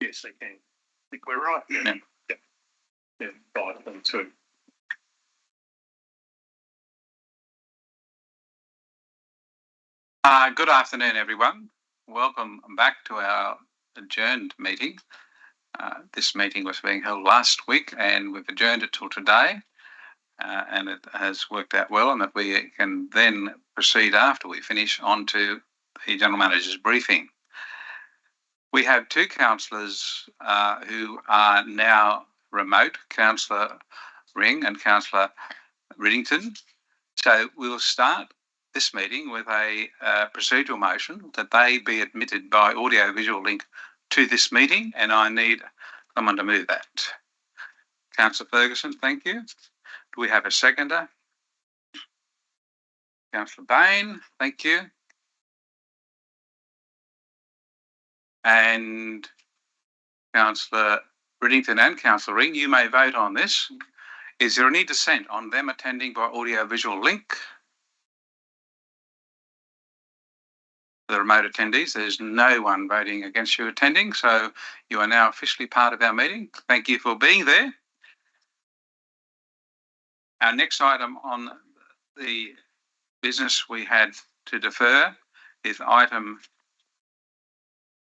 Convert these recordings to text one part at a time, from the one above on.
Yes, they can. I think we're right. Yeah. Yeah, 5.2. Good afternoon, everyone. Welcome back to our adjourned meeting. This meeting was being held last week and we've adjourned it till today, and it has worked out well, and that we can then proceed after we finish on to the General Manager's briefing. We have two councillors who are now remote, Councillor Ring and Councillor Riddington. So we'll start this meeting with a procedural motion that they be admitted by audio-visual link to this meeting, and I need someone to move that. Councillor Ferguson, thank you. Do we have a seconder? Councillor Bain, thank you. And Councillor Riddington and Councillor Ring, you may vote on this. Is there any dissent on them attending by audio-visual link? The remote attendees, there's no one voting against you attending, so you are now officially part of our meeting. Thank you for being there. Our next item on the business we had to defer is item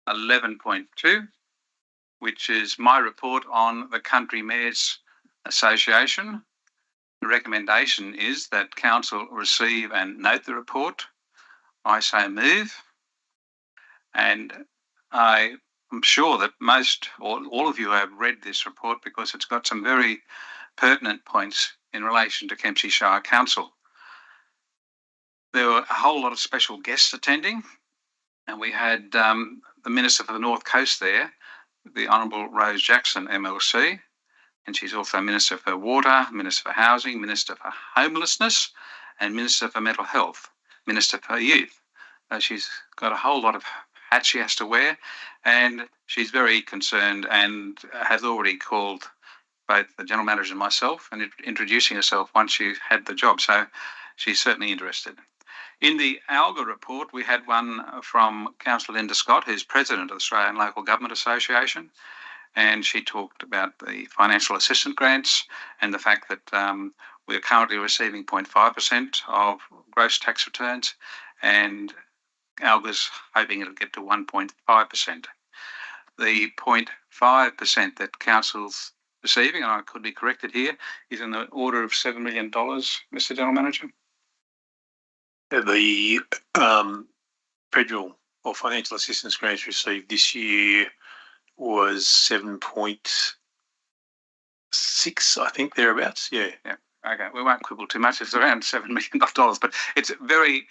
11.2, which is my report on the Country Mayors Association. The recommendation is that Council receive and note the report. I so move. And I am sure that most or all of you have read this report because it's got some very pertinent points in relation to Kempsey Shire Council. There were a whole lot of special guests attending, and we had the Minister for the North Coast there, the Honourable Rose Jackson MLC, and she's also Minister for Water, Minister for Housing, Minister for Homelessness, and Minister for Mental Health, Minister for Youth. She's got a whole lot of hat she has to wear, and she's very concerned and has already called both the General Manager and myself and introducing herself once she had the job, so she's certainly interested. In the ALGA report, we had one from Councillor Linda Scott, who's President of the Australian Local Government Association, and she talked about the financial assistance grants and the fact that we're currently receiving 0.5% of gross tax returns, and ALGA's hoping it'll get to 1.5%. The 0.5% that Council's receiving, and I could be corrected here, is in the order of $7 million, Mr. General Manager. The federal or financial assistance grants received this year was 7.6, I think, thereabouts. Yeah. Okay, we won't quibble too much. It's around $7 million, but it's very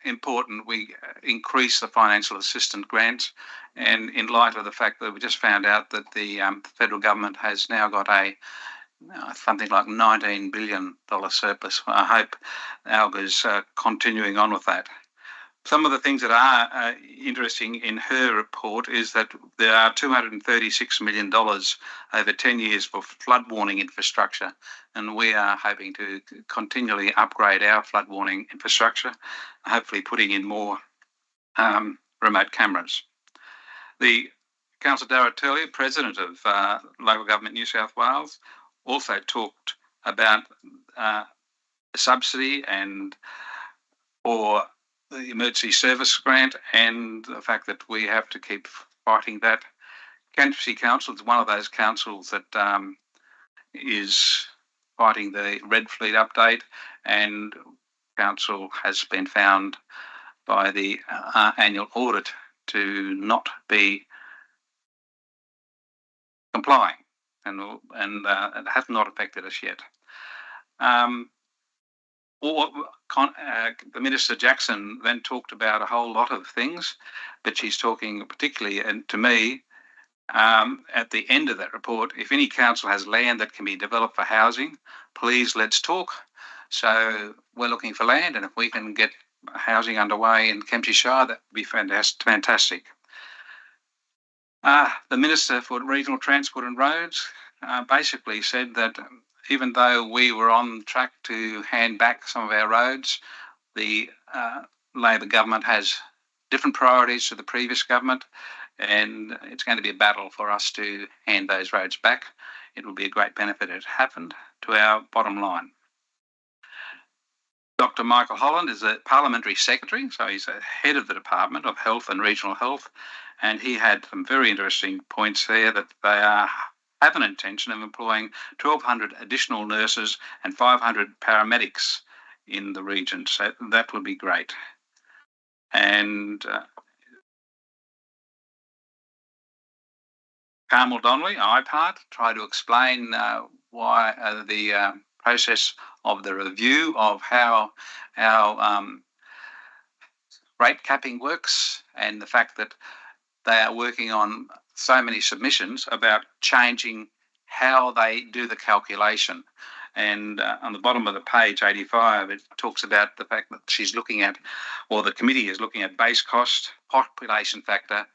important we increase the financial assistance grants, and in light of the fact that we just found out that the federal government has now got a something like $19 billion surplus. I hope ALGA's continuing on with that. Some of the things that are interesting in her report is that there are $236 million over 10 years for flood warning infrastructure, and we are hoping to continually upgrade our flood warning infrastructure, hopefully putting in more remote cameras. The Councillor Darragh Turley, President of Local Government New South Wales, also talked about a subsidy and or the emergency service grant, and the fact that we have to keep fighting that. Kempsey Council is one of those councils that is fighting the Red Fleet update, and Council has been found by the annual audit to not be complying, and it has not affected us yet. The Minister Jackson then talked about a whole lot of things, but she's talking particularly, and to me, at the end of that report, if any council has land that can be developed for housing, please let's talk. So we're looking for land, and if we can get housing underway in Kempsey Shire, that would be fantastic. The Minister for Regional Transport and Roads basically said that even though we were on track to hand back some of our roads, the Labor government has different priorities to the previous government, and it's going to be a battle for us to hand those roads back. It will be a great benefit if it happened to our bottom line. Dr. Michael Holland is a Parliamentary Secretary, so he's a head of the Department of Health and Regional Health, and he had some very interesting points there that they have an intention of employing 1,200 additional nurses and 500 paramedics in the region, so that would be great. And Carmel Donnelly, IPART, tried to explain why the process of the review of how our rate capping works, and the fact that they are working on so many submissions about changing how they do the calculation. And on the bottom of the page 85, it talks about the fact that she's looking at, or the committee is looking at, base cost, population factor,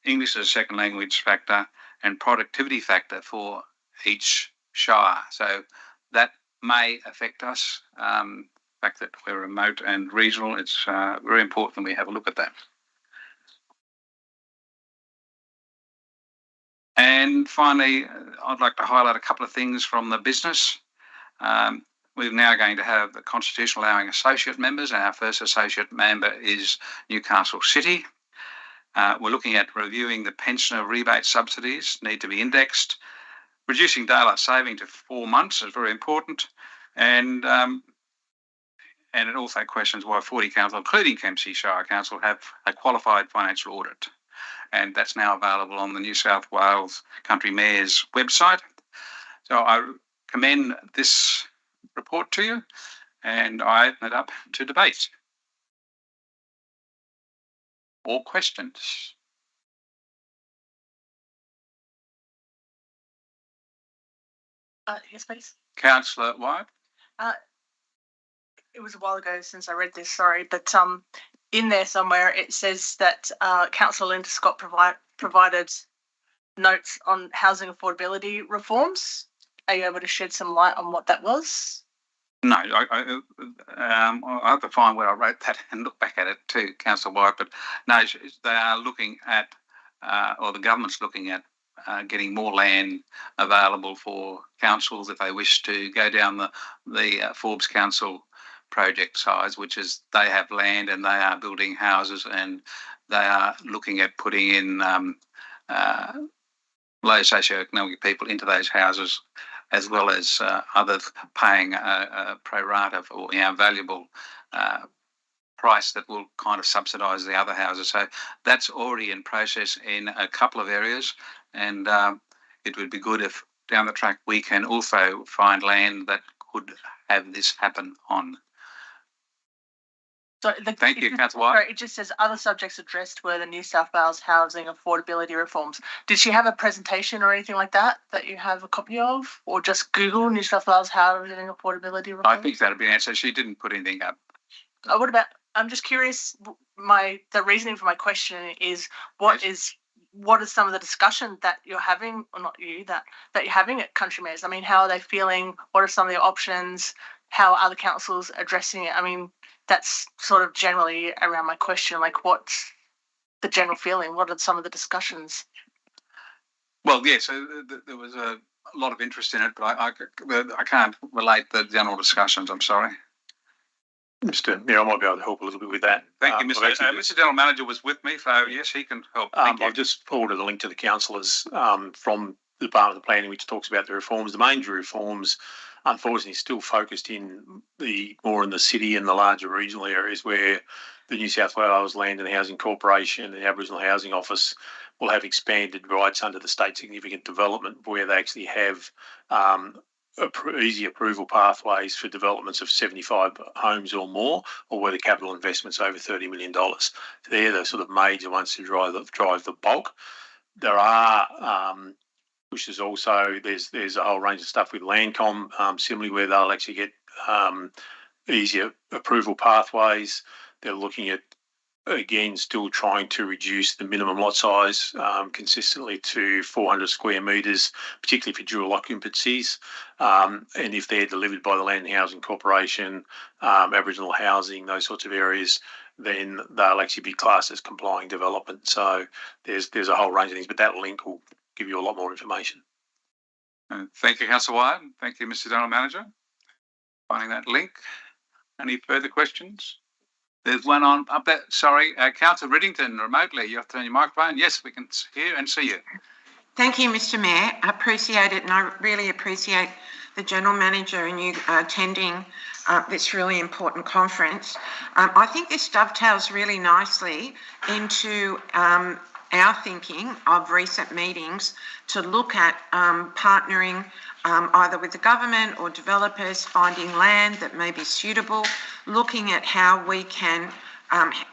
English as a second language factor, and productivity factor for each shire. So that may affect us. The fact that we're remote and regional, it's very important we have a look at that. And finally, I'd like to highlight a couple of things from the business. We're now going to have the constitution allowing associate members, and our first associate member is Newcastle City. We're looking at reviewing the pensioner rebate subsidies, need to be indexed. Reducing daylight saving to 4 months is very important. And it also questions why 40 councils, including Kempsey Shire Council, have a qualified financial audit. And that's now available on the New South Wales Country Mayor's website. So I commend this report to you, and I open it up to debate. Or questions? Yes, please. Councillor White? It was a while ago since I read this, sorry, but in there somewhere it says that Councillor Linda Scott provided notes on housing affordability reforms. Are you able to shed some light on what that was? No, I have to find where I wrote that and look back at it too, Councillor White. But no, they are looking at, or the government's looking at, getting more land available for councils if they wish to go down the Forbes Council project size, which is they have land and they are building houses, and they are looking at putting in low socioeconomic people into those houses, as well as others paying a pro rata or valuable price that will kind of subsidise the other houses. So that's already in process in a couple of areas, and it would be good if down the track we can also find land that could have this happen on. So Thank you, Councillor White. Sorry, it just says other subjects addressed were the New South Wales housing affordability reforms. Did she have a presentation or anything like that you have a copy of, or just Google New South Wales housing affordability reforms? I think that'd be an answer. She didn't put anything up. What about? I'm just curious. The reasoning for my question is what is some of the discussion that you're having, or not you, that you're having at Country Mayors? I mean, how are they feeling? What are some of the options? How are other councils addressing it? I mean, that's sort of generally around my question. Like, what's the general feeling? What are some of the discussions? Well, yeah, so there was a lot of interest in it, but I can't relate the general discussions. I'm sorry. Mr. Mayor, I might be able to help a little bit with that. Thank you, Mr. Mr. General Manager was with me, so yes, he can help. Thank you. I've just forwarded a link to the councillors from the Department of Planning, which talks about the reforms. The major reforms, unfortunately, still focused more in the city and the larger regional areas, where the New South Wales Land and Housing Corporation and the Aboriginal Housing Office will have expanded rights under the state significant development, where they actually have easy approval pathways for developments of 75 homes or more, or where the capital investment's over $30 million. So they're the sort of major ones to drive the bulk. There are which is also, there's a whole range of stuff with Landcom, similarly, where they'll actually get easier approval pathways. They're looking at, again, still trying to reduce the minimum lot size consistently to 400 square metres, particularly for dual occupancies. And if they're delivered by the Land and Housing Corporation, Aboriginal housing, those sorts of areas, then they'll actually be classed as complying development. So there's a whole range of things, but that link will give you a lot more information. Thank you, Councillor Wyatt. Thank you, Mr. General Manager. Finding that link. Any further questions? There's one on up there. Sorry, Councillor Riddington, remotely. You have to turn your microphone. Yes, we can hear and see you. Thank you, Mr. Mayor. I appreciate it, and I really appreciate the General Manager and you attending this really important conference. I think this dovetails really nicely into our thinking of recent meetings to look at partnering either with the government or developers, finding land that may be suitable, looking at how we can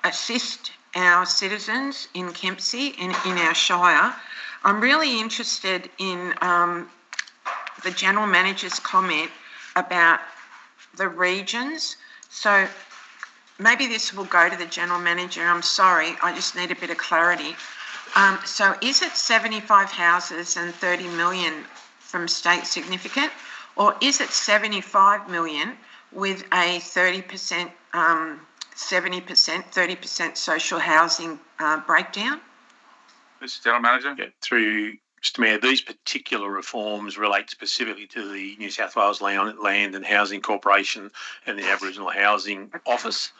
assist our citizens in Kempsey, in our Shire. I'm really interested in the General Manager's comment about the regions. So maybe this will go to the General Manager. I'm sorry, I just need a bit of clarity. So is it 75 houses and 30 million from state significant, or is it 75 million with a 30%, 70%, 30% social housing breakdown? Mr. General Manager? Yeah, through Mr. Mayor, these particular reforms relate specifically to the New South Wales Land and Housing Corporation and the Aboriginal Housing Office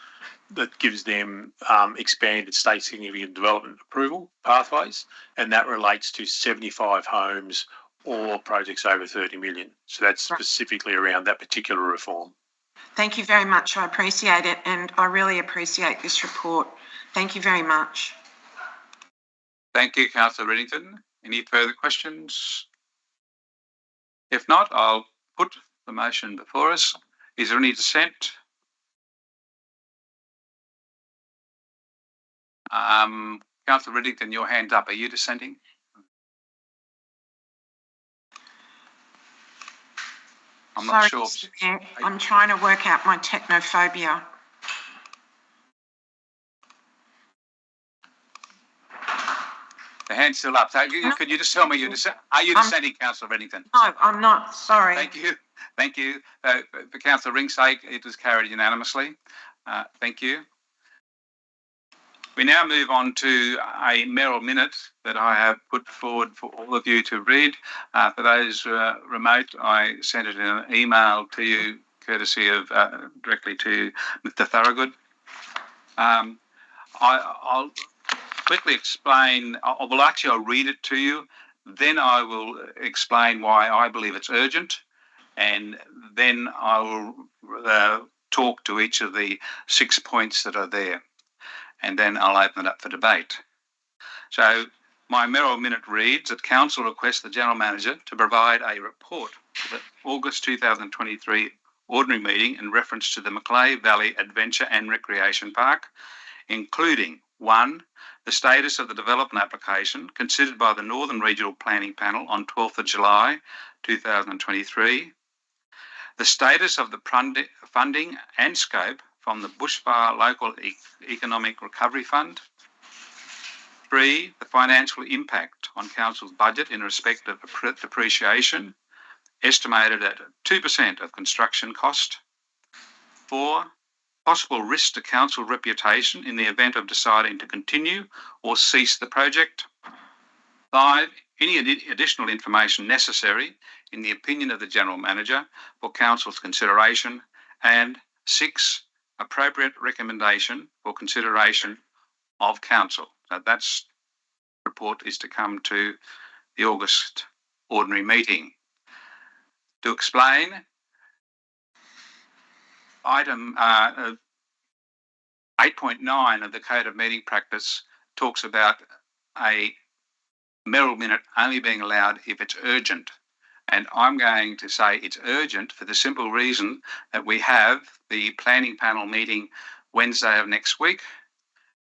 that gives them expanded state significant development approval pathways, and that relates to 75 homes or projects over 30 million. So that's specifically around that particular reform. Thank you very much. I appreciate it, and I really appreciate this report. Thank you very much. Thank you, Councillor Riddington. Any further questions? If not, I'll put the motion before us. Is there any dissent? Councillor Riddington, your hand's up. Are you dissenting? I'm not sure. Mr. Mayor, I'm trying to work out my technophobia. The hand's still up. So could you just tell me, are you dissenting, Councillor Riddington? No, I'm not. Sorry. Thank you. Thank you. For Councillor Ring's sake, it was carried unanimously. Thank you. We now move on to a mayoral minute that I have put forward for all of you to read. For those remote, I sent it in an email to you, courtesy of directly to Mr. Thorogood. I'll quickly explain. I'll read it to you. Then I will explain why I believe it's urgent, and then I will talk to each of the 6 points that are there. And then I'll open it up for debate. So my mayoral minute reads that Council requests the General Manager to provide a report for the August 2023 ordinary meeting in reference to the Macleay Valley Adventure and Recreation Park, including 1, the status of the development application considered by the Northern Regional Planning Panel on 12th of July 2023, the status of the funding and scope from the Bushfire Local Economic Recovery Fund. 3, the financial impact on Council's budget in respect of depreciation, estimated at 2% of construction cost. 4, possible risk to Council reputation in the event of deciding to continue or cease the project. 5, any additional information necessary in the opinion of the General Manager for Council's consideration. And 6, appropriate recommendation for consideration of Council. So that's report is to come to the August ordinary meeting. To explain, item 8.9 of the Code of Meeting Practice talks about a mayoral minute only being allowed if it's urgent. And I'm going to say it's urgent for the simple reason that we have the planning panel meeting Wednesday of next week,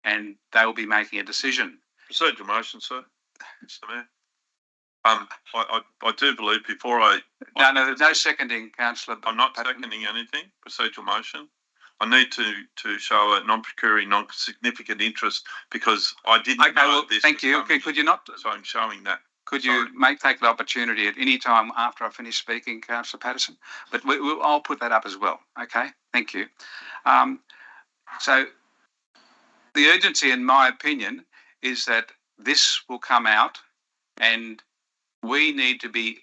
and they will be making a decision. Procedural motion, sir. Mr. Mayor. I do believe before I... No, there's no seconding, Councillor. I'm not seconding anything. Procedural motion. I need to show a non-procuring, non-significant interest because I didn't know this. Thank you. Okay, could you not... So I'm showing that. Could you take the opportunity at any time after I finish speaking, Councillor Patterson? But I'll put that up as well. Okay, thank you. So the urgency, in my opinion, is that this will come out, and we need to be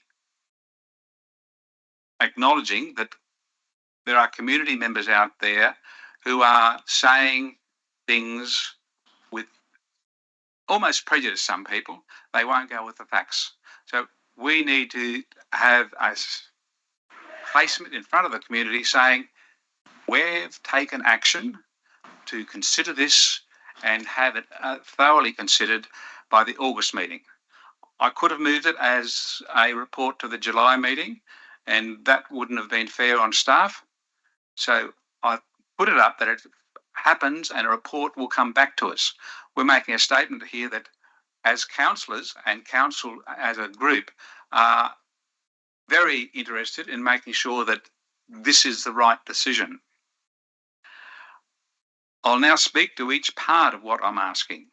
acknowledging that there are community members out there who are saying things with almost prejudice. Some people, they won't go with the facts. So we need to have a placement in front of the community saying we've taken action to consider this and have it thoroughly considered by the August meeting. I could have moved it as a report to the July meeting, and that wouldn't have been fair on staff. So I put it up that it happens and a report will come back to us. We're making a statement here that as councillors and council as a group are very interested in making sure that this is the right decision. I'll now speak to each part of what I'm asking.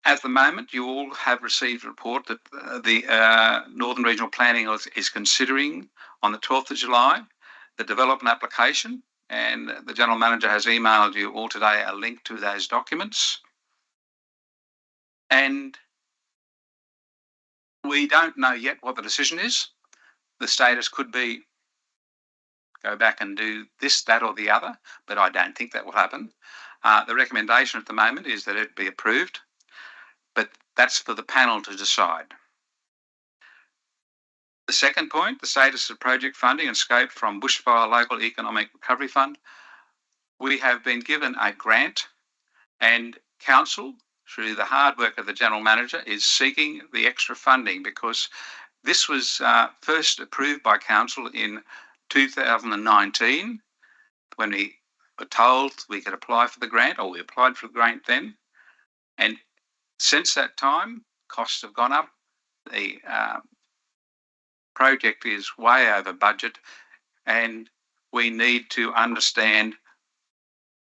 At the moment, you all have received a report that the Northern Regional Planning is considering on the 12th of July the development application, and the General Manager has emailed you all today a link to those documents. And we don't know yet what the decision is. The status could be go back and do this, that or the other, but I don't think that will happen. The recommendation at the moment is that it be approved, but that's for the panel to decide. The second point, the status of project funding and scope from Bushfire Local Economic Recovery Fund. We have been given a grant, and Council, through the hard work of the General Manager, is seeking the extra funding because this was first approved by Council in 2019 when we were told we could apply for the grant, or we applied for the grant then. And since that time, costs have gone up. The project is way over budget, and we need to understand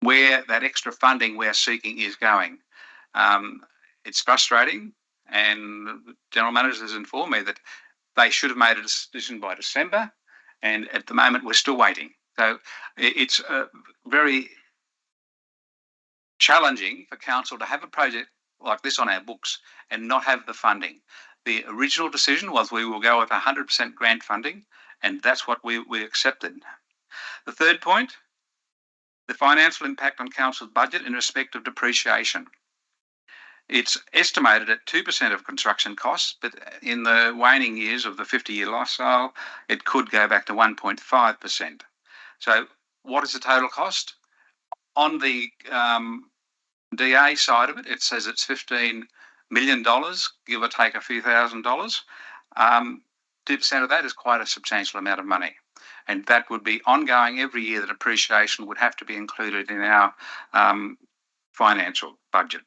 where that extra funding we're seeking is going. It's frustrating, and the General Manager has informed me that they should have made a decision by December, and at the moment we're still waiting. So it's very challenging for Council to have a project like this on our books and not have the funding. The original decision was we will go with 100% grant funding, and that's what we accepted. The third point, the financial impact on Council's budget in respect of depreciation. It's estimated at 2% of construction costs, but in the waning years of the 50-year lifestyle, it could go back to 1.5%. So what is the total cost? On the DA side of it, it says it's $15 million, give or take a few $1,000s. 2% of that is quite a substantial amount of money. And that would be ongoing every year. The depreciation would have to be included in our financial budget.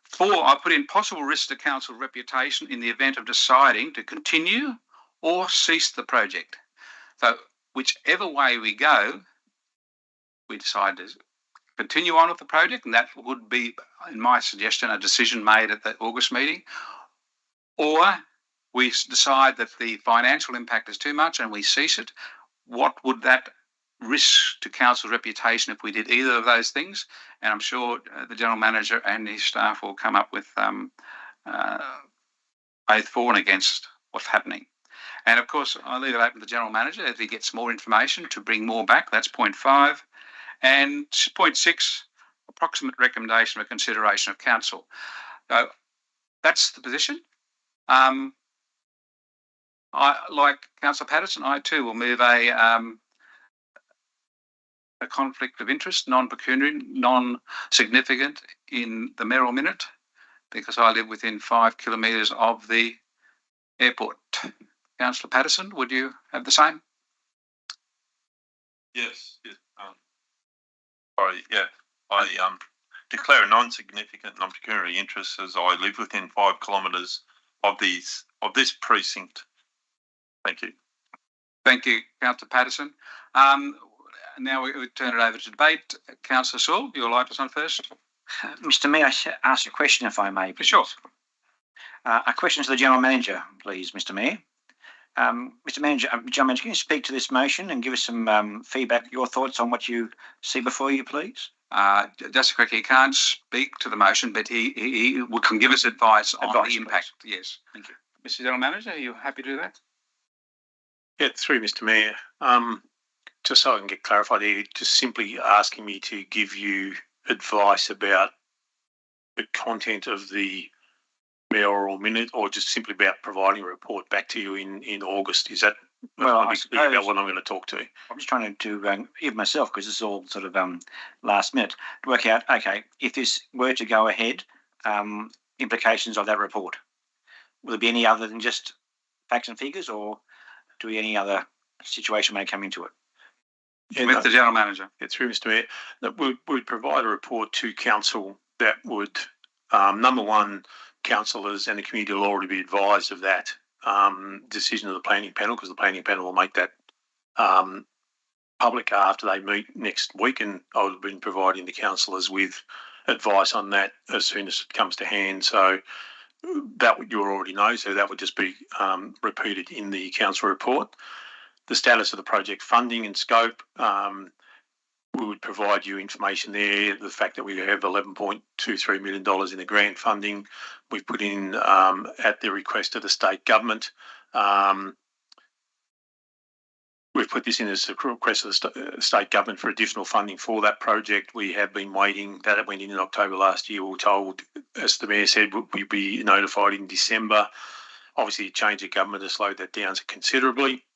4, I put in possible risks to Council reputation in the event of deciding to continue or cease the project. So whichever way we go, we decide to continue on with the project, and that would be, in my suggestion, a decision made at the August meeting, or we decide that the financial impact is too much and we cease it. What would that risk to Council reputation if we did either of those things? And I'm sure the General Manager and his staff will come up with both for and against what's happening. And of course, I leave it open to the General Manager if he gets more information to bring more back. That's point 5. And point 6, approximate recommendation for consideration of Council. So that's the position. I, like Councillor Patterson, I too will move a conflict of interest, non-pecuniary, non-significant in the Mayoral minute, because I live within 5 kilometres of the airport. Councillor Patterson, would you have the same? Yes. I declare a non-significant, non-pecuniary interest as I live within 5 kilometres of this precinct. Thank you. Thank you, Councillor Patterson. Now we turn it over to debate. Councillor Sewell, your light is on first. Mr. Mayor, I ask a question, if I may. For sure. A question to the General Manager, please, Mr. Mayor. Mr. Manager, General Manager, can you speak to this motion and give us some feedback, your thoughts on what you see before you, please? Just correct, he can't speak to the motion, but he can give us advice on the impact. Please. Yes. Thank you. Mr. General Manager, are you happy to do that? Yeah, through Mr. Mayor. Just so I can get clarified here, just simply asking me to give you advice about the content of the mayoral minute, or just simply about providing a report back to you in August. Is that Well, I about suppose what I'm going to talk to? I'm just trying to even myself, because this is all sort of last minute, to work out, okay, if this were to go ahead, implications of that report. Will there be any other than just facts and figures, or do we any other situation may come into it? Yeah, Mr. General Manager. Yeah, through Mr. Mayor, that would provide a report to council that would, number one, councillors and the community will already be advised of that decision of the planning panel, because the planning panel will make that public after they meet next week, and I would have been providing the councillors with advice on that as soon as it comes to hand. So that you already know, so that would just be repeated in the council report. The status of the project funding and scope, we would provide you information there. The fact that we have $11.23 million in the grant funding we've put in at the request of the state government. We've put this in as a request of the state government for additional funding for that project. We have been waiting. That went in October last year. We were told, as the Mayor said, we'd be notified in December. Obviously, a change of government has slowed that down considerably.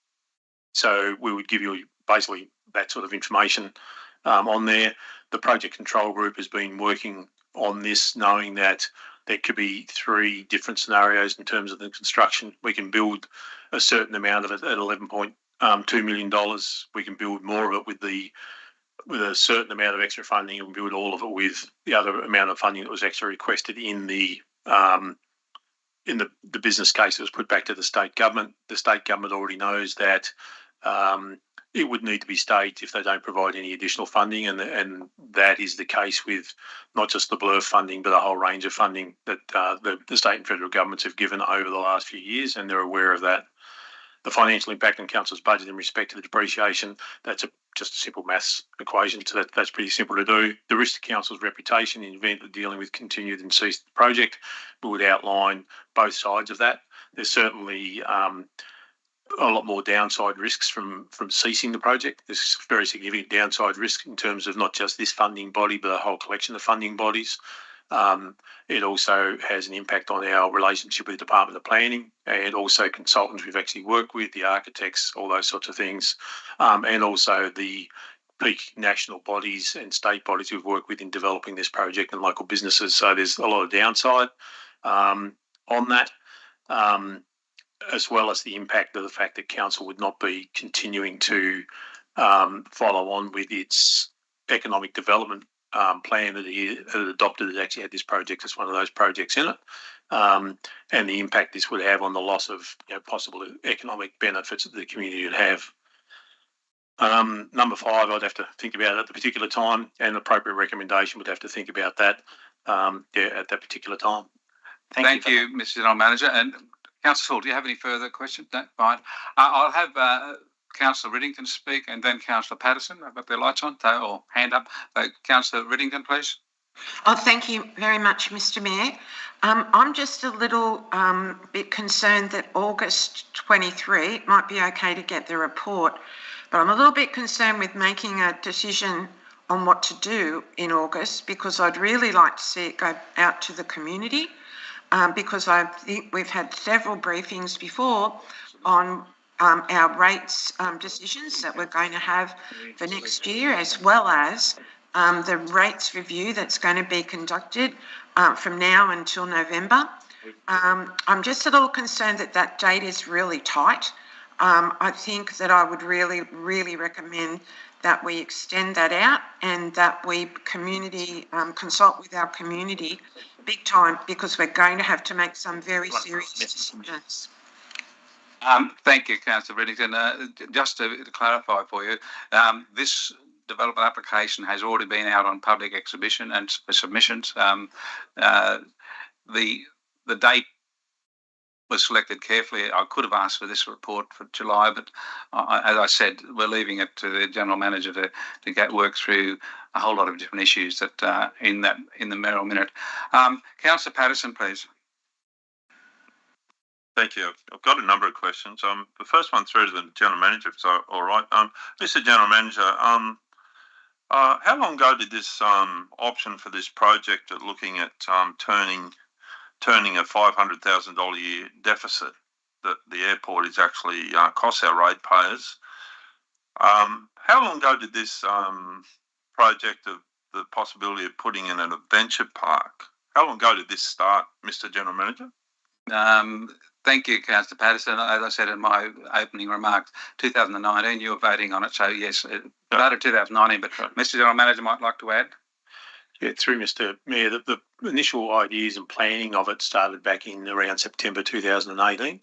So we would give you basically that sort of information on there. The project control group has been working on this, knowing that there could be 3 different scenarios in terms of the construction. We can build a certain amount of it at $11.2 million. We can build more of it with a certain amount of extra funding, and build all of it with the other amount of funding that was extra requested in the business case that was put back to the state government. The state government already knows that it would need to be staged if they don't provide any additional funding, and that is the case with not just the BLURF funding, but a whole range of funding that the state and federal governments have given over the last few years, and they're aware of that. The financial impact on council's budget in respect to the depreciation, that's just a simple maths equation, so that's pretty simple to do. The risk to council's reputation in the event of dealing with continued and ceased project, we would outline both sides of that. There's certainly a lot more downside risks from ceasing the project. There's very significant downside risk in terms of not just this funding body, but a whole collection of funding bodies. It also has an impact on our relationship with the Department of Planning, and also consultants we've actually worked with, the architects, all those sorts of things, and also the peak national bodies and state bodies we've worked with in developing this project, and local businesses. So there's a lot of downside on that. As well as the impact of the fact that council would not be continuing to follow on with its economic development plan that it had adopted. It actually had this project as one of those projects in it, and the impact this would have on the loss of possible economic benefits that the community would have. Number 5, I'd have to think about it at the particular time, and appropriate recommendation would have to think about that at that particular time. Thank you, Mr. General Manager. And Councillor Hall, do you have any further questions? No, fine. I'll have Councillor Riddington speak, and then Councillor Patterson. I've got their lights on, or hand up. Councillor Riddington, please. Oh, thank you very much, Mr. Mayor. I'm just a little bit concerned that August 23, it might be okay to get the report, but I'm a little bit concerned with making a decision on what to do in August, because I'd really like to see it go out to the community. Because I think we've had several briefings before on our rates decisions that we're going to have for next year, as well as the rates review that's going to be conducted from now until November. I'm just a little concerned that that date is really tight. I think that I would really, really recommend that we extend that out, and that we consult with our community big time, because we're going to have to make some very serious decisions. Thank you, Councillor Riddington. Just to clarify for you, this development application has already been out on public exhibition and for submissions. The date was selected carefully. I could have asked for this report for July, but as I said, we're leaving it to the General Manager to get work through a whole lot of different issues that in the Mayoral Minute. Councillor Patterson, please. Thank you. I've got a number of questions. The first one through to the General Manager, if it's all right. Mr. General Manager, how long ago did this option for this project of looking at turning a $500,000 a year deficit that the airport is actually costs our ratepayers? How long ago did this project of the possibility of putting in an adventure park, how long ago did this start, Mr. General Manager? Thank you, Councillor Patterson. As I said in my opening remarks, 2019, you were voting on it. So, yes, it started 2019, but Mr. General Manager might like to add. Yeah, through Mr. Mayor, the initial ideas and planning of it started back in around September 2018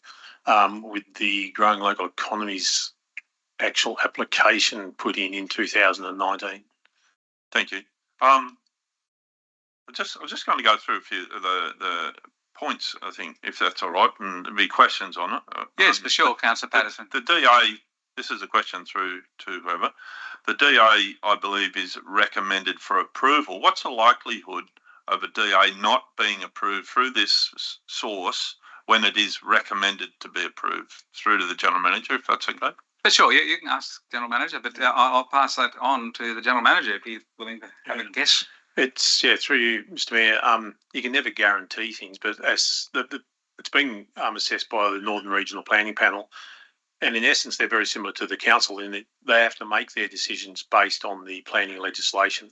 with the growing local economies actual application put in 2019. Thank you. I'm just going to go through a few of the points, I think, if that's all right, and there'll be questions on it. Yes, for sure, Councillor Patterson. The DA, this is a question through to whoever. The DA, I believe, is recommended for approval. What's the likelihood of a DA not being approved through this source when it is recommended to be approved? Through to the General Manager, if that's okay. For sure, you can ask the General Manager, but I'll pass that on to the General Manager if he's willing to have a guess. It's through you, Mr. Mayor. You can never guarantee things, but as it's been assessed by the Northern Regional Planning Panel, and in essence, they're very similar to the council in that they have to make their decisions based on the planning legislation.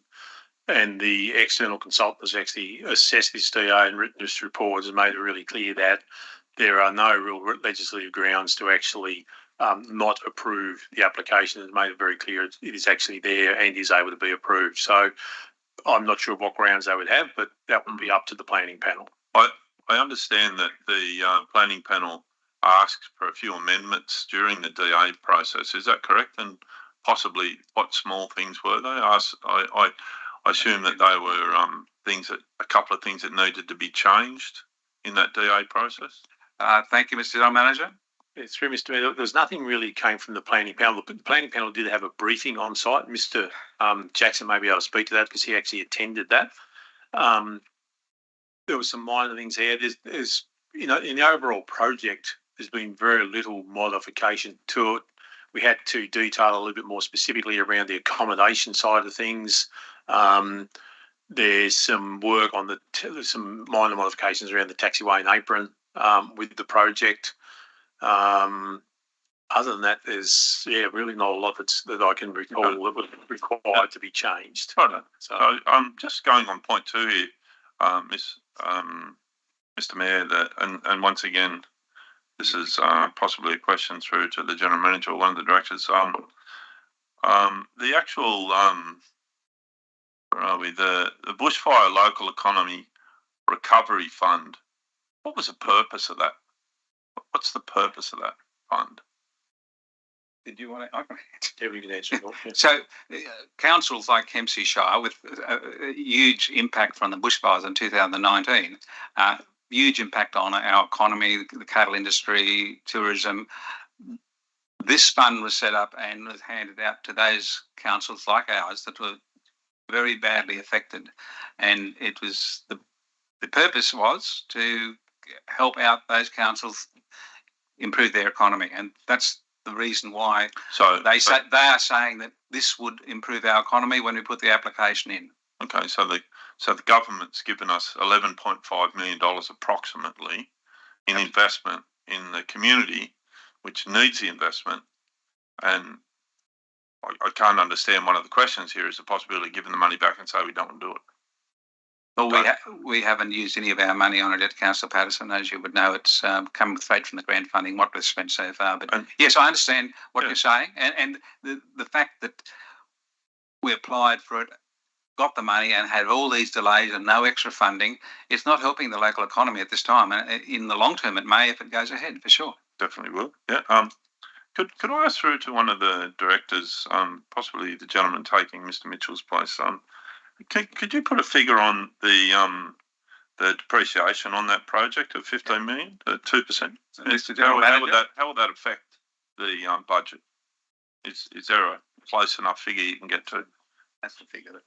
And the external consultant has actually assessed this DA and written this report and made it really clear that there are no real legislative grounds to actually not approve the application. It's made it very clear it is actually there and is able to be approved. So I'm not sure what grounds they would have, but that would be up to the planning panel. I understand that the planning panel asked for a few amendments during the DA process. Is that correct? And possibly what small things were they? I assume that they were a couple of things that needed to be changed in that DA process. Thank you, Mr. General Manager. It's through Mr. Mayor. There's nothing really came from the planning panel. The planning panel did have a briefing on site. Mr. Jackson may be able to speak to that because he actually attended that. There were some minor things there. There's in the overall project, there's been very little modification to it. We had to detail a little bit more specifically around the accommodation side of things. There's some work on there's some minor modifications around the taxiway and apron with the project. Other than that, there's really not a lot that I can recall that was required to be changed. Right. So I'm just going on point 2 here, Mr. Mayor, and once again, this is possibly a question through to the General Manager or one of the directors. The actual where are we? The Bushfire Local Economy Recovery Fund. What was the purpose of that? What's the purpose of that fund? Did you want to? Yeah, we can answer. So, councils like Kempsey Shire, with a huge impact from the bushfires in 2019, huge impact on our economy, the cattle industry, tourism. This fund was set up and was handed out to those councils like ours that were very badly affected, and it was the purpose was to help out those councils improve their economy, and that's the reason why. So they are saying that this would improve our economy when we put the application in. Okay, so the government's given us $11.5 million approximately in investment in the community, which needs the investment, and I can't understand one of the questions here is the possibility of giving the money back and say we don't want to do it. Well, we haven't used any of our money on it yet, Councillor Patterson. As you would know, it's come straight from the grant funding, what we've spent so far. But yes, I understand what you're saying. And the fact that we applied for it, got the money and had all these delays and no extra funding, it's not helping the local economy at this time. And in the long term, it may if it goes ahead, for sure. Definitely will, yeah. Could I ask through to one of the directors, possibly the gentleman taking Mr. Mitchell's place, could you put a figure on the the depreciation on that project of 15 million, 2%. So, Mr. General Manager, how will that affect the budget? Is there a close enough figure you can get to? that's the figure that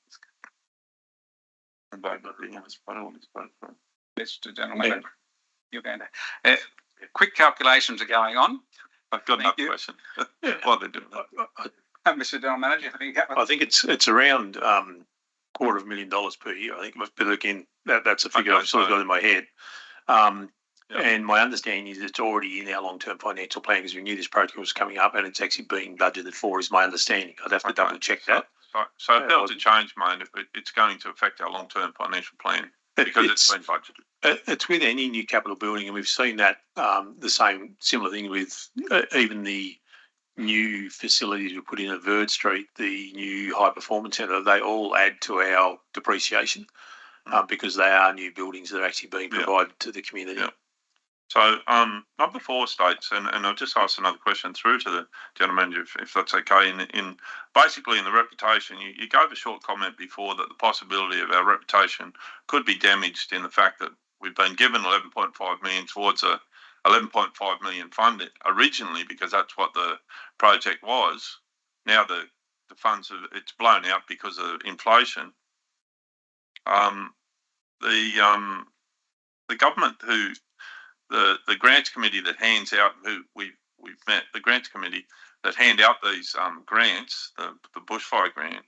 Mr. General Manager, you're going to. Quick calculations are going on. I've got another question. What they're doing. Mr. General Manager, I think it's around $250,000 per year. I think, but again, that's a figure I've sort of got in my head. And my understanding is it's already in our long-term financial plan because we knew this project was coming up and it's actually being budgeted for. Is my understanding. I'd have to double check that. So if there was a change made, it's going to affect our long-term financial plan because it's been budgeted. It's with any new capital building, and we've seen that similar thing with even the new facilities we put in at Verd Street, the new high performance centre. They all add to our depreciation because they are new buildings that are actually being provided to the community. Yeah. So number 4 states, and I'll just ask another question through to the General Manager if that's okay. In basically in the reputation, you gave a short comment before that the possibility of our reputation could be damaged in the fact that we've been given 11.5 million towards a 11.5 million fund originally because that's what the project was. Now the funds it's blown out because of inflation. The government the grants committee that hands out who we've met the grants committee that hand out these grants, the bushfire grant.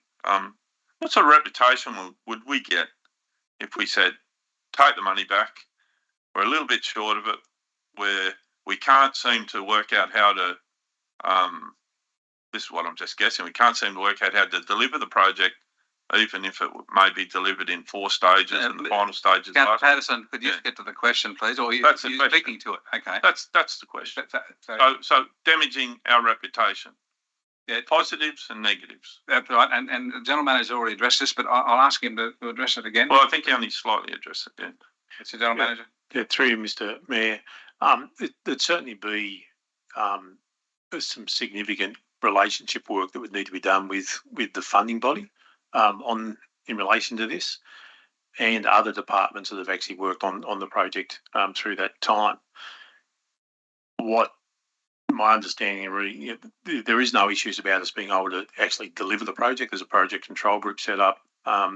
What sort of reputation would we get if we said take the money back? We're a little bit short of it. Where we can't seem to work out how to, this is what I'm just guessing, we can't seem to work out how to deliver the just even if it may be delivered in 4 stages and the final stage is Councillor Patterson, could you get to the question, please? Or you're speaking to it? Okay. That's the question. So damaging our reputation. Yeah, positives and negatives. That's right. And the General Manager's already addressed this, but I'll ask him to address it again. Well, I think he only slightly addressed it, yeah. Mr. General Manager. Yeah, through you, Mr. Mayor. There'd certainly be some significant relationship work that would need to be done with the funding body in relation to this, and other departments that have actually worked on the project through that time. What my understanding, really, there is no issues about us being able to actually deliver the project. There's a project control group set up.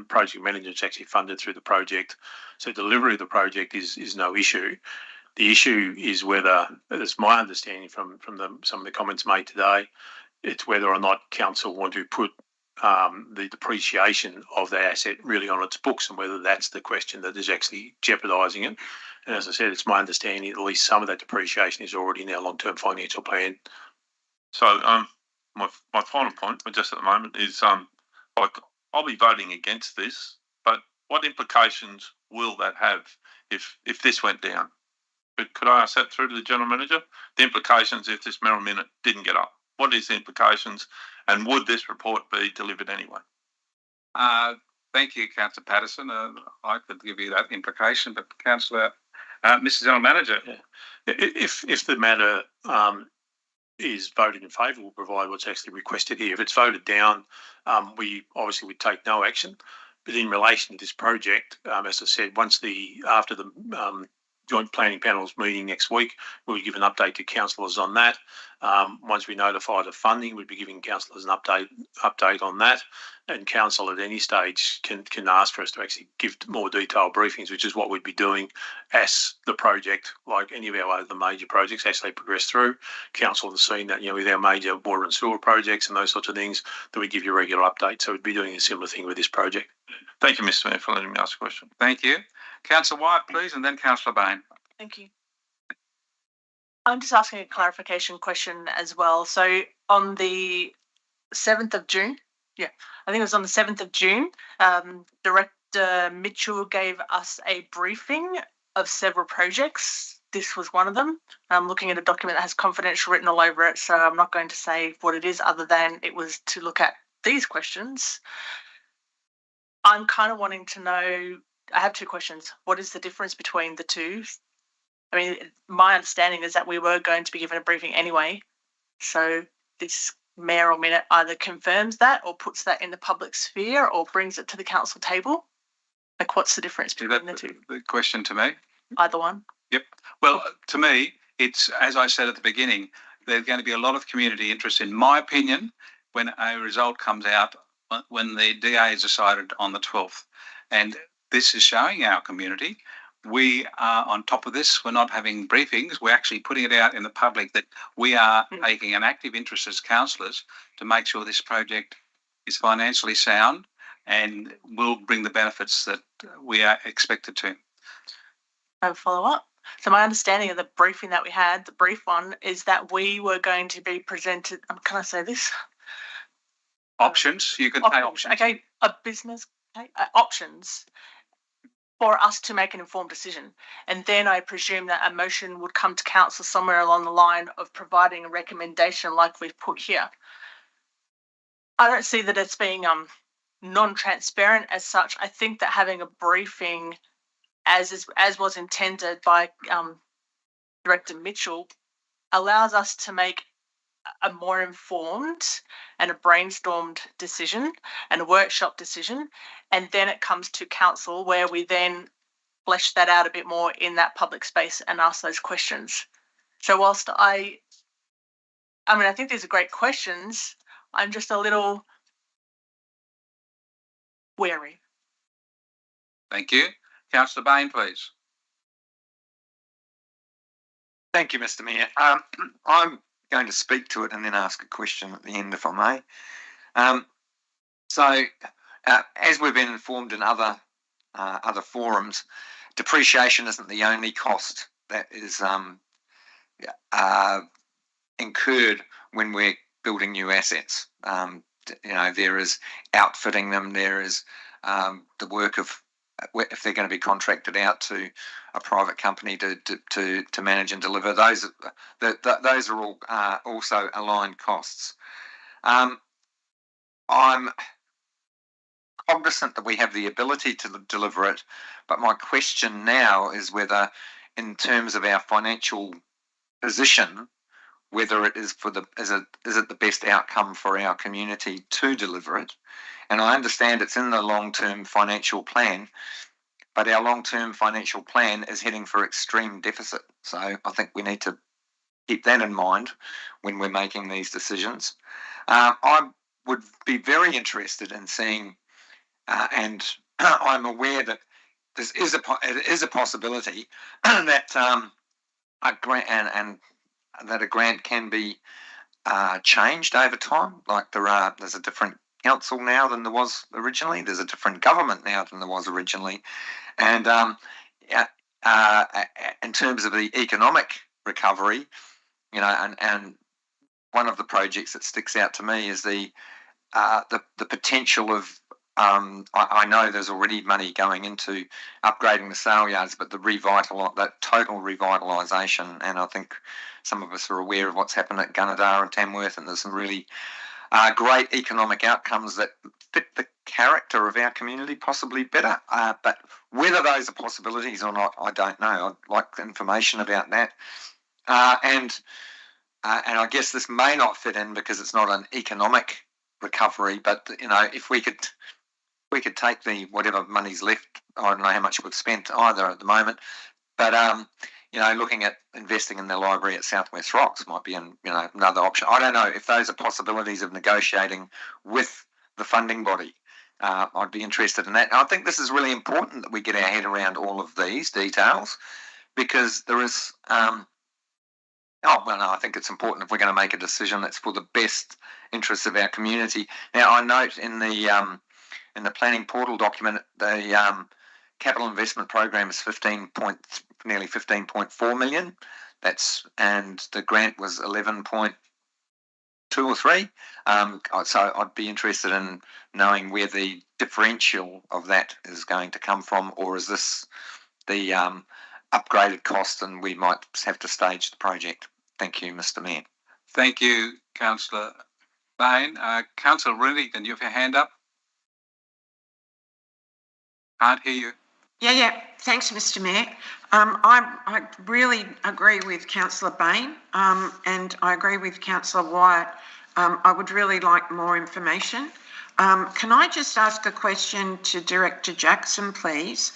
Project management is actually funded through the project, so delivery of the project is no issue. The issue is whether, it's my understanding from some of the comments made today, it's whether or not council want to put the depreciation of the asset really on its books, and whether that's the question that is actually jeopardising it. And as I said, it's my understanding at least some of that depreciation is already in our long-term financial plan. So my final point, just at the moment, is I'll be voting against this, but what implications will that have if this went down? Could I ask that through to the General Manager? The implications if this Mayoral minute didn't get up. What is the implications, and would this report be delivered anyway? Thank you, Councillor Patterson. I could give you that implication, but Councillor, Mr. General Manager. Yeah. If the matter is voted in favour, we'll provide what's actually requested here. If it's voted down, we obviously would take no action. But in relation to this project, as I said, after the joint planning panel's meeting next week, we'll give an update to councillors on that. Once we notify the funding, we'll be giving councillors an update on that. And council at any stage can ask for us to actually give more detailed briefings, which is what we'd be doing as the project, like any of our other major projects, actually progress through. Council has seen that, with our major water and sewer projects and those sorts of things, that we give you regular updates. So we'd be doing a similar thing with this project. Thank you, Mr. Mayor, for letting me ask a question. Thank you. Councillor Wyatt, please, and then Councillor Bain. Thank you. I'm just asking a clarification question as well. So on the 7th of June, I think it was on the 7th of June, Director Mitchell gave us a briefing of several projects. This was one of them. I'm looking at a document that has confidential written all over it, so I'm not going to say what it is other than it was to look at these questions. I'm kind of wanting to know, I have 2 questions. What is the difference between the two? I mean, my understanding is that we were going to be given a briefing anyway. So this mayoral minute either confirms that or puts that in the public sphere or brings it to the council table. Like, what's the difference Is between that the two? the question to me? Either one. Well, to me, it's, as I said at the beginning, there's going to be a lot of community interest, in my opinion, when a result comes out, when the DA is decided on the 12th. And this is showing our community we are on top of this. We're not having briefings. We're actually putting it out in the public that we are taking an active interest as councillors to make sure this project is financially sound and will bring the benefits that we are expected to. I follow up. So my understanding of the briefing that we had, the brief one, is that we were going to be presented. Can I say this? Options. You can say options. Okay, a business options for us to make an informed decision, and then I presume that a motion would come to council somewhere along the line of providing a recommendation, like we've put here. I don't see that it's being non-transparent as such. I think that having a briefing, as was intended by Director Mitchell, allows us to make a more informed and a brainstormed decision and a workshop decision, and then it comes to council where we then flesh that out a bit more in that public space and ask those questions. So whilst I think these are great questions, I'm just a little wary. Thank you. Councillor Bain, please. Thank you, Mr. Mayor. I'm going to speak to it and then ask a question at the end, if I may. As we've been informed in other forums, depreciation isn't the only cost that is incurred when we're building new assets. There is outfitting them. There is the work of, if they're going to be contracted out to a private company to manage and deliver, those are all also aligned costs. I'm cognizant that we have the ability to deliver it, but my question now is whether, in terms of our financial position, whether it is is it the best outcome for our community to deliver it. And I understand it's in the long-term financial plan, but our long-term financial plan is heading for extreme deficit. So I think we need to keep that in mind when we're making these decisions. I would be very interested in seeing, and I'm aware that it is a possibility that a grant can be changed over time. Like there's a different council now than there was originally. There's a different government now than there was originally, and in terms of the economic recovery, and one of the projects that sticks out to me is the potential of. I know there's already money going into upgrading the sale yards, but that total revitalisation, and I think some of us are aware of what's happened at Gunnedah and Tamworth, and there's some really great economic outcomes that fit the character of our community possibly better. But whether those are possibilities or not, I don't know. I'd like information about that. And I guess this may not fit in because it's not an economic recovery, but if we could take the whatever money's left, I don't know how much we've spent either at the moment, but looking at investing in the library at Southwest Rocks might be another option. I don't know if those are possibilities of negotiating with the funding body. I'd be interested in that. And I think this is really important that we get our head around all of these details, because there is. I think it's important if we're going to make a decision that's for the best interests of our community. Now, I note in the planning portal document, the capital investment program is nearly 15.4 million. And the grant was 11.2 or 3. So I'd be interested in knowing where the differential of that is going to come from, or is this the upgraded cost and we might have to stage the project? Thank you, Mr. Mayor. Thank you, Councillor Bain. Councillor Riddington, you have your hand up? Can't hear you. Yeah. Thanks, Mr. Mayor. I really agree with Councillor Bain, and I agree with Councillor Wyatt I would really like more information. Can I just ask a question to Director Jackson, please?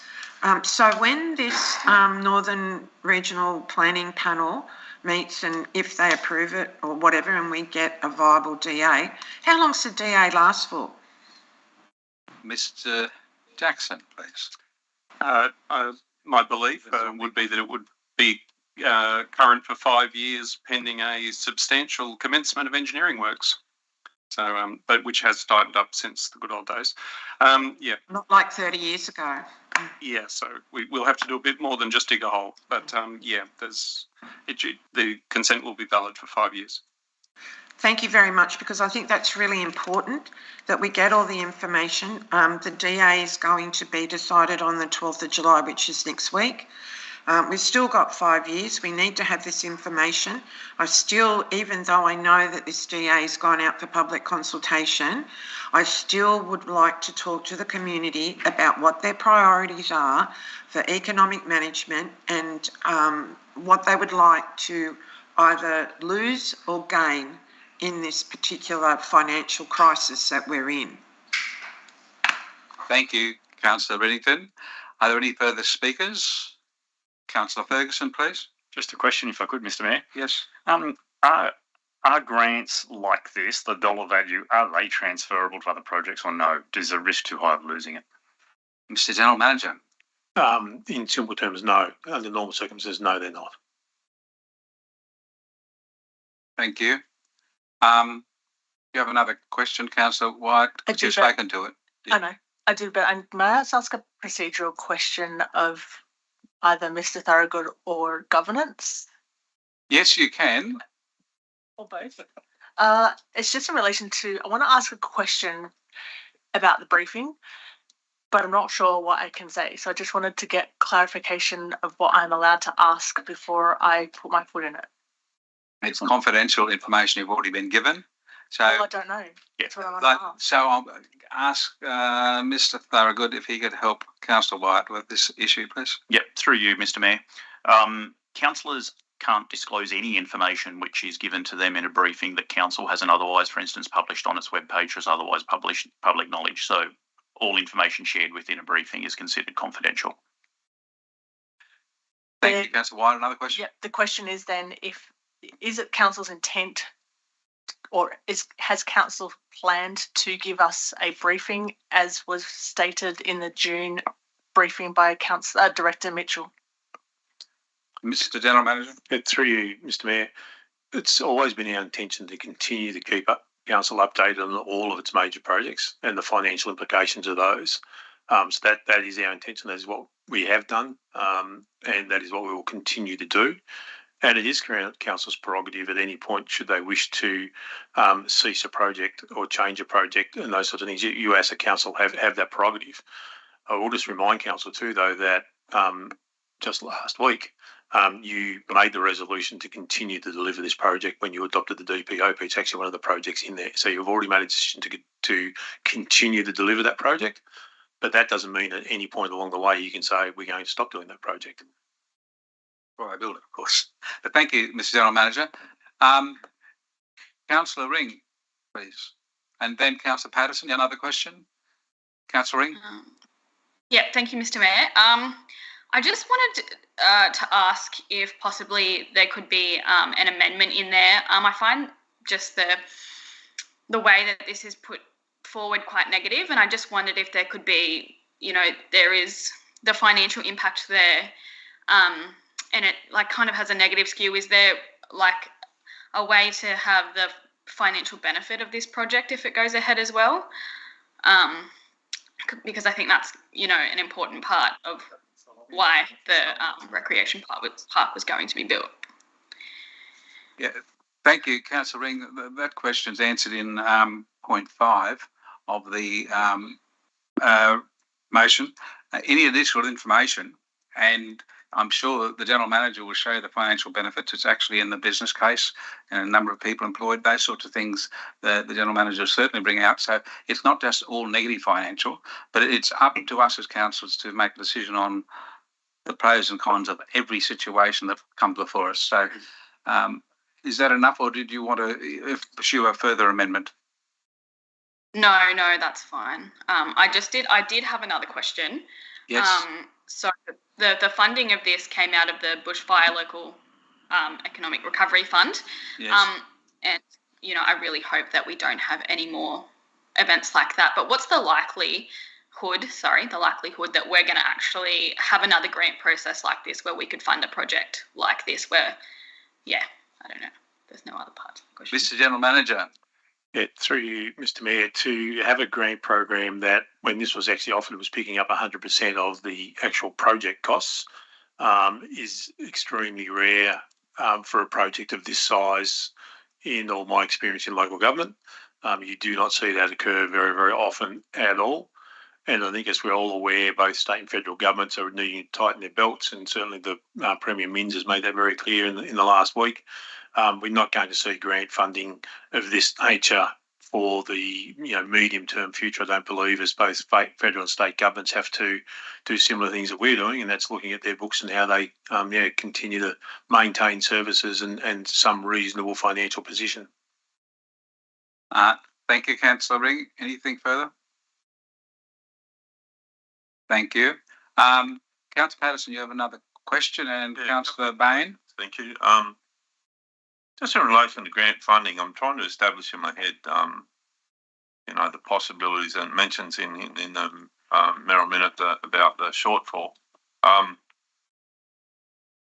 So when this Northern Regional Planning Panel meets, and if they approve it or whatever, and we get a viable DA, how long's the DA last for? Mr. Jackson, please. My belief would be that it would be current for 5 years pending a substantial commencement of engineering works. So, but which has tightened up since the good old days. Yeah. Not like 30 years ago. Yeah, so we'll have to do a bit more than just dig a hole. But yeah, the consent will be valid for 5 years. Thank you very much, because I think that's really important that we get all the information. The DA is going to be decided on the 12th of July, which is next week. We've still got 5 years. We need to have this information. I still, even though I know that this DA has gone out for public consultation, I still would like to talk to the community about what their priorities are for economic management and what they would like to either lose or gain in this particular financial crisis that we're in. Thank you, Councillor Reddington. Are there any further speakers? Councillor Ferguson, please. Just a question, if I could, Mr. Mayor. Yes. Are grants like this, the dollar value, are they transferable to other projects or no? Is the risk too high of losing it? Mr. General Manager. In simple terms, no. Under normal circumstances, no, they're not. Thank you. You have another question, Councillor White? You've spoken to it. I know, I do, but may I ask a procedural question of either Mr. Thorogood or governance? Yes, you can. Or both. It's just in relation to, I want to ask a question about the briefing, but I'm not sure what I can say. So I just wanted to get clarification of what I'm allowed to ask before I put my foot in it. It's confidential information you've already been given. So I don't know. Yeah. That's what I want to ask. So I'll ask Mr. Thorogood if he could help Councillor White with this issue, please. Yep, through you, Mr. Mayor. Councillors can't disclose any information which is given to them in a briefing that council hasn't otherwise, for instance, published on its webpage or is otherwise published public knowledge. So all information shared within a briefing is considered confidential. Thank you, Councillor White. Another question? Yeah, the question is then, is it council's intent, or has council planned to give us a briefing as was stated in the June briefing by Director Mitchell? Mr. General Manager. Through you, Mr. Mayor, it's always been our intention to continue to keep council updated on all of its major projects and the financial implications of those. So that is our intention. That is what we have done, and that is what we will continue to do. And it is council's prerogative at any point, should they wish to cease a project or change a project and those sorts of things. You as a council have that prerogative. I will just remind council too, though, that just last week you made the resolution to continue to deliver this project when you adopted the DPOP. It's actually one of the projects in there. So you've already made a decision to continue to deliver that project. But that doesn't mean at any point along the way you can say we're going to stop doing that project. Well, I build it, of course. But thank you, Mr. General Manager. Councillor Ring, please. And then Councillor Patterson, another question? Councillor Ring? Yeah, thank you, Mr. Mayor. I just wanted to ask if possibly there could be an amendment in there. I find just the way that this is put forward quite negative, and I just wondered if there could be, there is the financial impact there, and it kind of has a negative skew. Is there a way to have the financial benefit of this project if it goes ahead as well? Because I think that's, an important part of why the recreation park was going to be built. Yeah, thank you, Councillor Ring. That question's answered in point 5 of the motion. Any additional information, and I'm sure the General Manager will show the financial benefits. It's actually in the business case and a number of people employed, those sorts of things that the General Manager will certainly bring out. So it's not just all negative financial, but it's up to us as councillors to make a decision on the pros and cons of every situation that comes before us. So Is that enough, or did you want to pursue a further amendment? No, that's fine. I did have another question. Yes. So the funding of this came out of the Bushfire Local Economic Recovery Fund. Yes. And, I really hope that we don't have any more events like that. But what's the likelihood that we're going to actually have another grant process like this where we could fund a project like this where, I don't know. There's no other part of the question. Mr. General Manager. Yeah, through you, Mr. Mayor, to have a grant program that, when this was actually offered, was picking up 100% of the actual project costs, is extremely rare for a project of this size in all my experience in local government. You do not see that occur very, very often at all. And I think, as we're all aware, both state and federal governments are needing to tighten their belts, and certainly the Premier Minns has made that very clear in the last week. We're not going to see grant funding of this nature for the medium-term future, I don't believe, as both federal and state governments have to do similar things that we're doing, and that's looking at their books and how they continue to maintain services and some reasonable financial position. Thank you, Councillor Ring. Anything further? Thank you. Councillor Patterson, you have another question, and Councillor Bain. Thank you. Just in relation to grant funding, I'm trying to establish in my head, the possibilities and mentions in the Mayoral Minute about the shortfall. What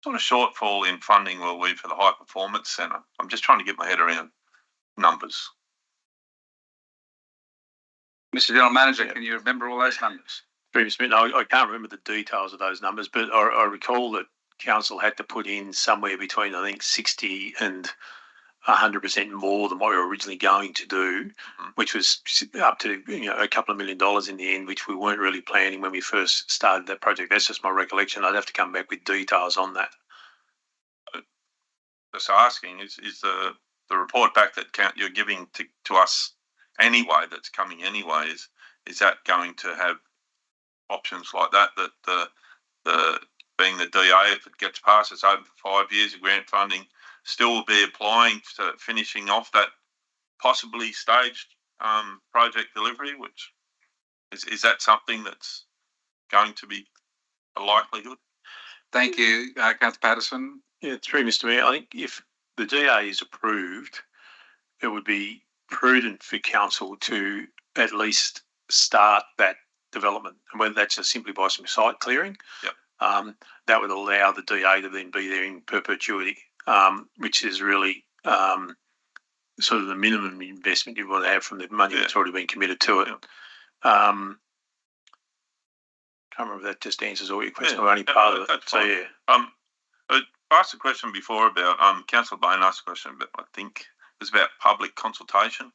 sort of shortfall in funding will we for the High Performance Centre? I'm just trying to get my head around numbers. Mr. General Manager, can you remember all those numbers? I can't remember the details of those numbers, but I recall that Council had to put in somewhere between, I think, 60 and 100% more than what we were originally going to do, which was up to a couple of $1 million in the end, which we weren't really planning when we first started that project. That's just my recollection. I'd have to come back with details on that. Just asking, is the report back that you're giving to us anyway, that's coming anyway, is that going to have options like that the being the DA, if it gets past, it's over for 5 years of grant funding, still will be applying to finishing off that possibly staged project delivery, which is that something that's going to be a likelihood? Thank you, Councillor Patterson. Yeah, through Mr. Mayor, I think if the DA is approved, it would be prudent for Council to at least start that development, and whether that's just simply by some site clearing. Yep. That would allow the DA to then be there in perpetuity, which is really sort of the minimum investment you want to have from the money that's already been committed to it. Can't remember if that just answers all your questions. Only part of it. That's so fine. yeah. I asked a question before about Councillor Bain asked a question, but I think it was about public consultation.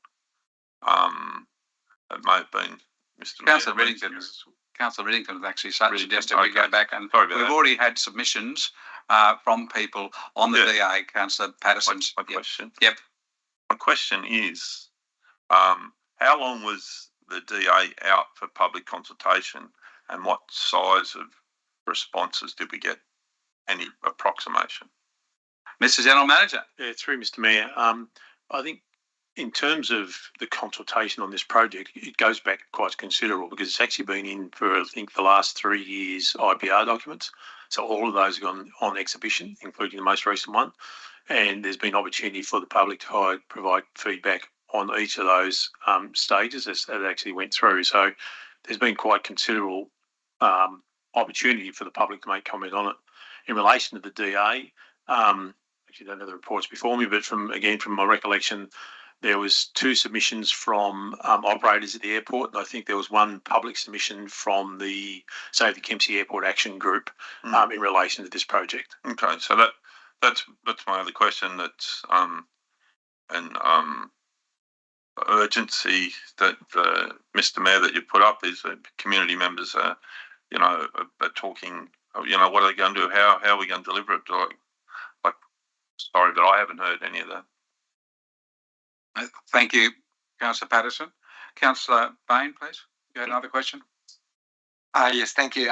It may have been Mr. Councillor Riddington. Councillor Riddington has actually suggested we go back, and we've already had submissions from people on the DA. Councillor Patterson's my question. Yep. My question is, how long was the DA out for public consultation, and what size of responses did we get? Any approximation? Mr. General Manager. Yeah, through Mr. Mayor. I think in terms of the consultation on this project, it goes back quite considerable, because it's actually been in for, I think, the last 3 years IPR documents. So all of those have gone on exhibition, including the most recent one. And there's been opportunity for the public to provide feedback on each of those stages as it actually went through. So there's been quite considerable opportunity for the public to make comment on it. In relation to the DA, actually don't have the reports before me, but from my recollection, there was 2 submissions from operators at the airport, and I think there was 1 public submission from the Kempsey Airport Action Group in relation to this project. Okay, so that's my other question. That's the urgency that Mr. Mayor that you put up is that community members are talking. What are they going to do? How are we going to deliver it? Sorry, but I haven't heard any of that. Thank you, Councillor Patterson. Councillor Bain, please. You had another question? Yes, thank you.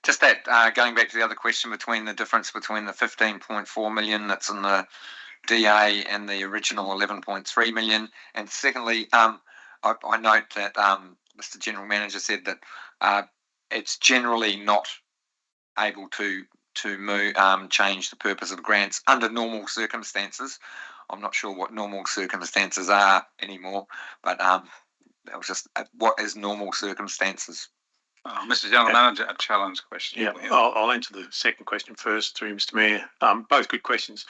Just that, going back to the other question between the difference between the 15.4 million that's in the DA and the original 11.3 million? And secondly, I note that Mr. General Manager said that it's generally not able to change the purpose of grants under normal circumstances. I'm not sure what normal circumstances are anymore, but that was just what is normal circumstances. Mr. General Manager, a challenge question. Yeah, I'll answer the second question first through Mr. Mayor. Both good questions.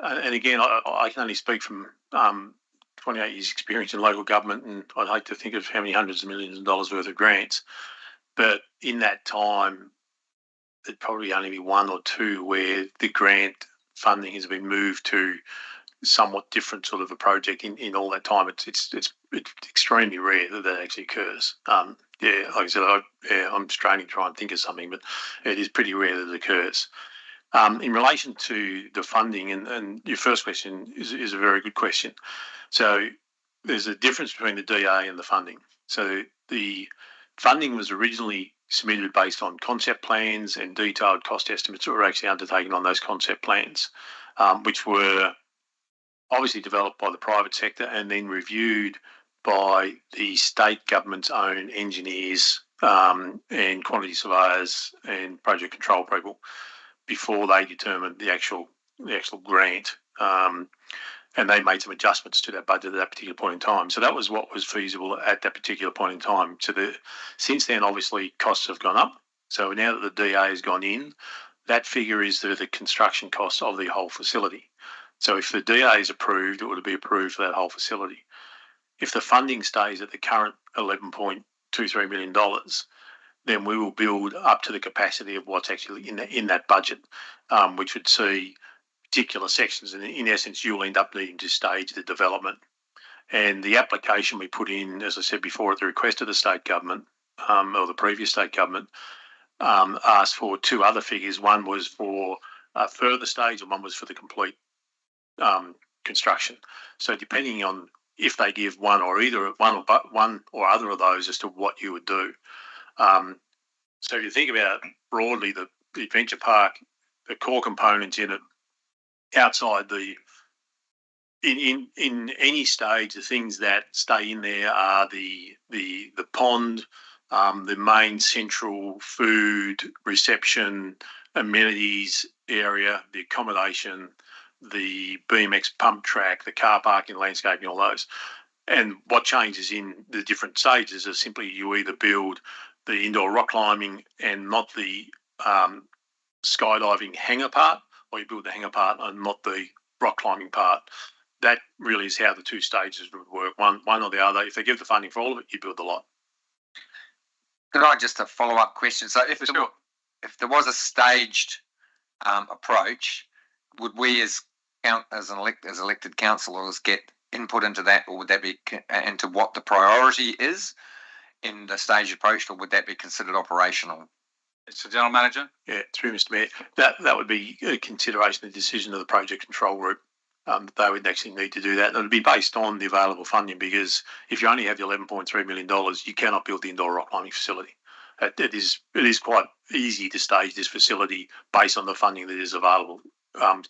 And again, I can only speak from 28 years experience in local government, and I'd hate to think of how many hundreds of millions of dollars worth of grants. But in that time, there'd probably only be one or two where the grant funding has been moved to somewhat different sort of a project in all that time. It's extremely rare that actually occurs. Like I said, I'm straining to try and think of something, but it is pretty rare that it occurs. In relation to the funding, and your first question is a very good question. So there's a difference between the DA and the funding. So the funding was originally submitted based on concept plans and detailed cost estimates that were actually undertaken on those concept plans, which were obviously developed by the private sector and then reviewed by the state government's own engineers and quantity surveyors and project control people before they determined the actual grant. And they made some adjustments to that budget at that particular point in time. So that was what was feasible at that particular point in time. Since then, obviously, costs have gone up. So now that the DA has gone in, that figure is the construction cost of the whole facility. So if the DA is approved, it would be approved for that whole facility. If the funding stays at the current $11.23 million, then we will build up to the capacity of what's actually in that budget, which would see particular sections. And in essence, you'll end up needing to stage the development. And the application we put in, as I said before, at the request of the state government, or the previous state government, asked for two other figures. One was for a further stage and one was for the complete construction. So depending on if they give one or other of those as to what you would do. So if you think about broadly the adventure park, the core components in it, outside in any stage, the things that stay in there are the pond, the main central food, reception, amenities area, the accommodation, the BMX pump track, the car parking, landscaping, all those. And what changes in the different stages is simply you either build the indoor rock climbing and not the skydiving hangar part, or you build the hangar part and not the rock climbing part. That really is how the two stages would work, one or the other. If they give the funding for all of it, you build the lot. Could I just a follow-up question? So if there was a staged approach, would we as elected councillors get input into that, or would that be into what the priority is in the staged approach, or would that be considered operational? Mr. General Manager? Yeah, through Mr. Mayor. That would be a consideration and decision of the project control group. They would actually need to do that. And it would be based on the available funding, because if you only have the $11.3 million, you cannot build the indoor rock climbing facility. It is quite easy to stage this facility based on the funding that is available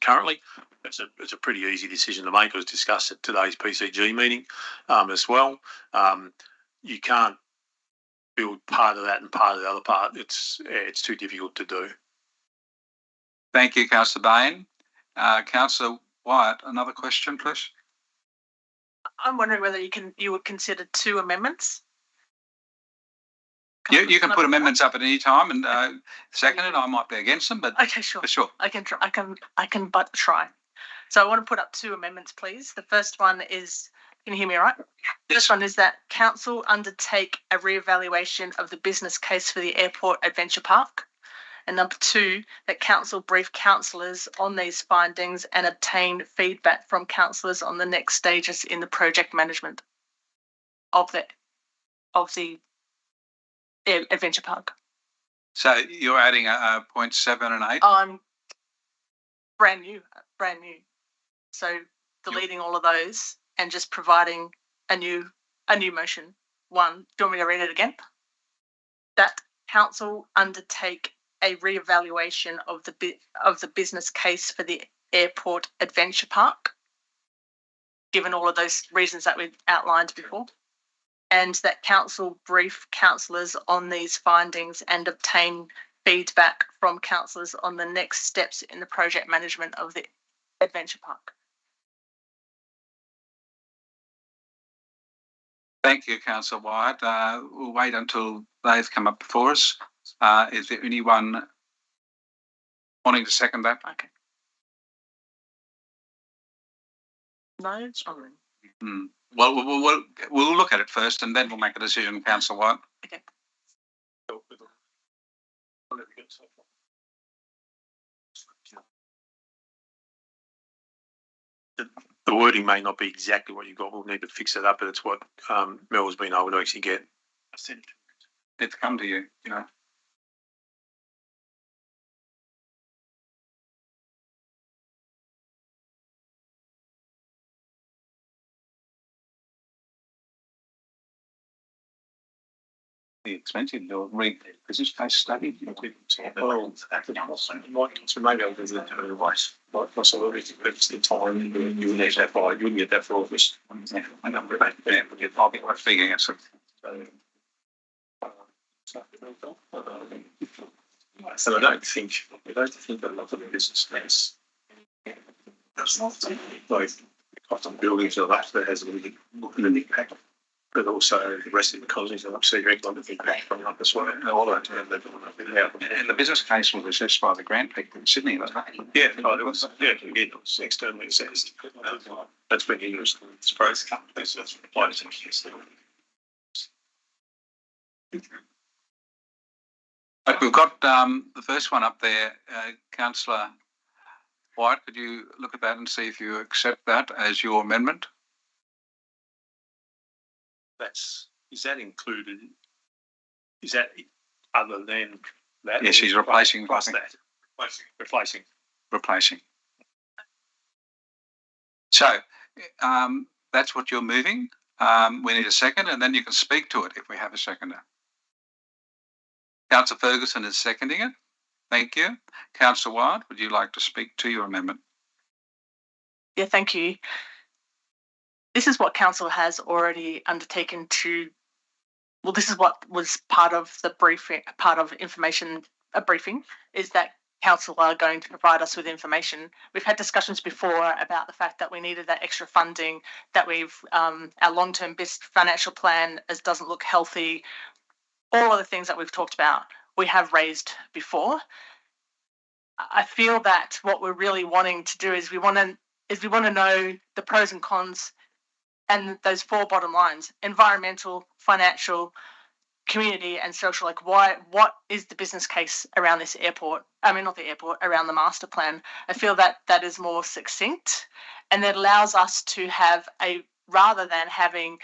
currently. It's a pretty easy decision to make. It was discussed at today's PCG meeting as well. You can't build part of that and part of the other part. It's too difficult to do. Thank you, Councillor Bain. Councillor Wyatt, another question, please. I'm wondering whether you would consider two amendments. You can put amendments up at any time, and second it. I might be against them, but okay, sure. For sure. I can but try. So I want to put up two amendments, please. The first one is, can you hear me all right? The first one is that council undertake a reevaluation of the business case for the airport adventure park. And number two, that council brief councillors on these findings and obtain feedback from councillors on the next stages in the project management of the adventure park. So you're adding a 0.7 and 8? I'm brand new. So deleting all of those and just providing a new motion. One, do you want me to read it again? That council undertake a reevaluation of the business case for the airport adventure park, given all of those reasons that we outlined before, and that council brief councillors on these findings and obtain feedback from councillors on the next steps in the project management of the adventure park. Thank you, Councillor Wyatt. We'll wait until they've come up before us. Is there anyone wanting to second that? Okay. No, it's not. Well, we'll look at it first and then we'll make a decision, Councillor Wyatt. Okay. The wording may not be exactly what you got. We'll need to fix it up, but it's what Mel has been able to actually get. It's come to you, you know. Expensive. You'll read the business case study. Well, so maybe I'll do that to advice. Like possibility, but it's the time you would get that by. You wouldn't get that for August. I know, but I'll be figuring it. So I don't think that a lot of the business case does not like cost of buildings or that has a really looking at the impact. But also the rest of the economies and see your economic impact from up as well. All that and the business case was assessed by the grant people in Sydney, wasn't it? Yeah, it was. Yeah, it was externally assessed. That's been used. It's both companies. That's applied to We've got the first one up there, Councillor White. Could you look at that and see if you accept that as your amendment? Is that included? Is that other than that? Yes, she's replacing. Plus that. Replacing. So that's what you're moving. We need a second, and then you can speak to it if we have a seconder. Councillor Ferguson is seconding it. Thank you. Councillor Wyatt, would you like to speak to your amendment? Yeah, thank you. This is what council has already undertaken to. Well, this is what was part of the briefing, part of information, a briefing, is that council are going to provide us with information. We've had discussions before about the fact that we needed that extra funding, that we've, our long-term financial plan as doesn't look healthy. All of the things that we've talked about, we have raised before. I feel that what we're really wanting to do is we want to know the pros and cons and those four bottom lines: environmental, financial, community and social. Like what is the business case around this airport? I mean, not the airport, around the master plan. I feel that that is more succinct, and that allows us to have rather than having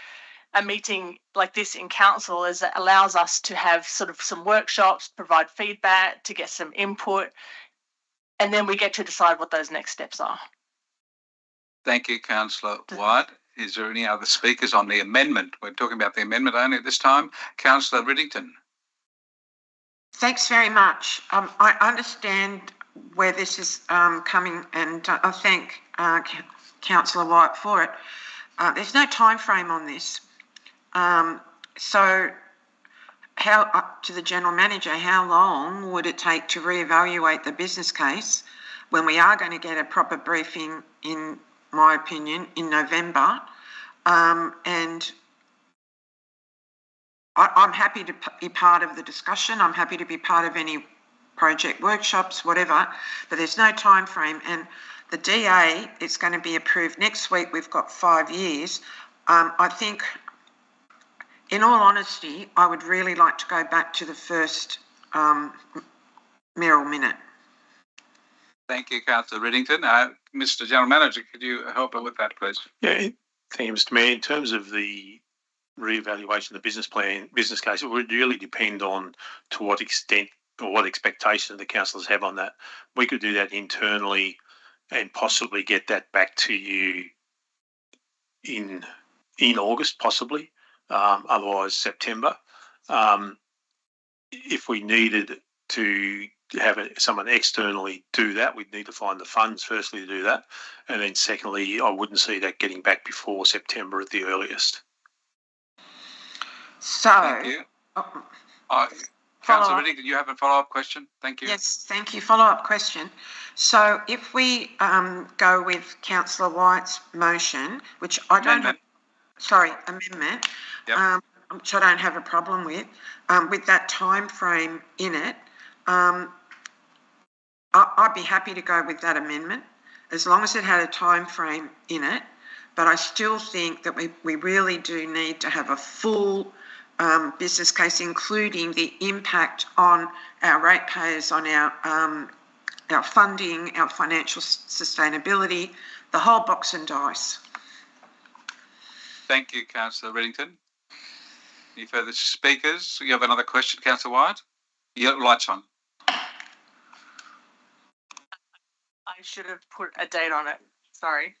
a meeting like this in council, is it allows us to have sort of some workshops, provide feedback, to get some input, and then we get to decide what those next steps are. Thank you, Councillor Wyatt. Is there any other speakers on the amendment? We're talking about the amendment only at this time. Councillor Riddington. Thanks very much. I understand where this is coming, and I thank Councillor Wyatt for it. There's no time frame on this. So up to the General Manager, how long would it take to reevaluate the business case when we are going to get a proper briefing, in my opinion, in November? And I'm happy to be part of the discussion. I'm happy to be part of any project workshops, whatever, but there's no time frame. And the DA is going to be approved next week. We've got 5 years. I think, in all honesty, I would really like to go back to the first Mayoral minute. Thank you, Councillor Riddington. Mr. General Manager, could you help her with that, please? Yeah, thank you, Mr. Mayor. In terms of the re-evaluation of the business case, it would really depend on to what extent or what expectations the councillors have on that. We could do that internally and possibly get that back to you in August, possibly. Otherwise September. If we needed to have someone externally do that. We'd need to find the funds firstly to do that, and then secondly, I wouldn't see that getting back before September at the earliest. So, Thank you. Councillor follow-up. Riddick, did you have a follow-up question? Thank you. Yes, thank you. Follow-up question. So if we go with Councillor White's motion, which I don't have, amendment, Yep. which I don't have a problem with that time frame in it, I'd be happy to go with that amendment as long as it had a time frame in it. But I still think that we really do need to have a full business case, including the impact on our ratepayers, on our funding, our financial sustainability, the whole box and dice. Thank you, Councillor Riddington. Any further speakers? You have another question, Councillor White? Your light's on. I should have put a date on it. Sorry.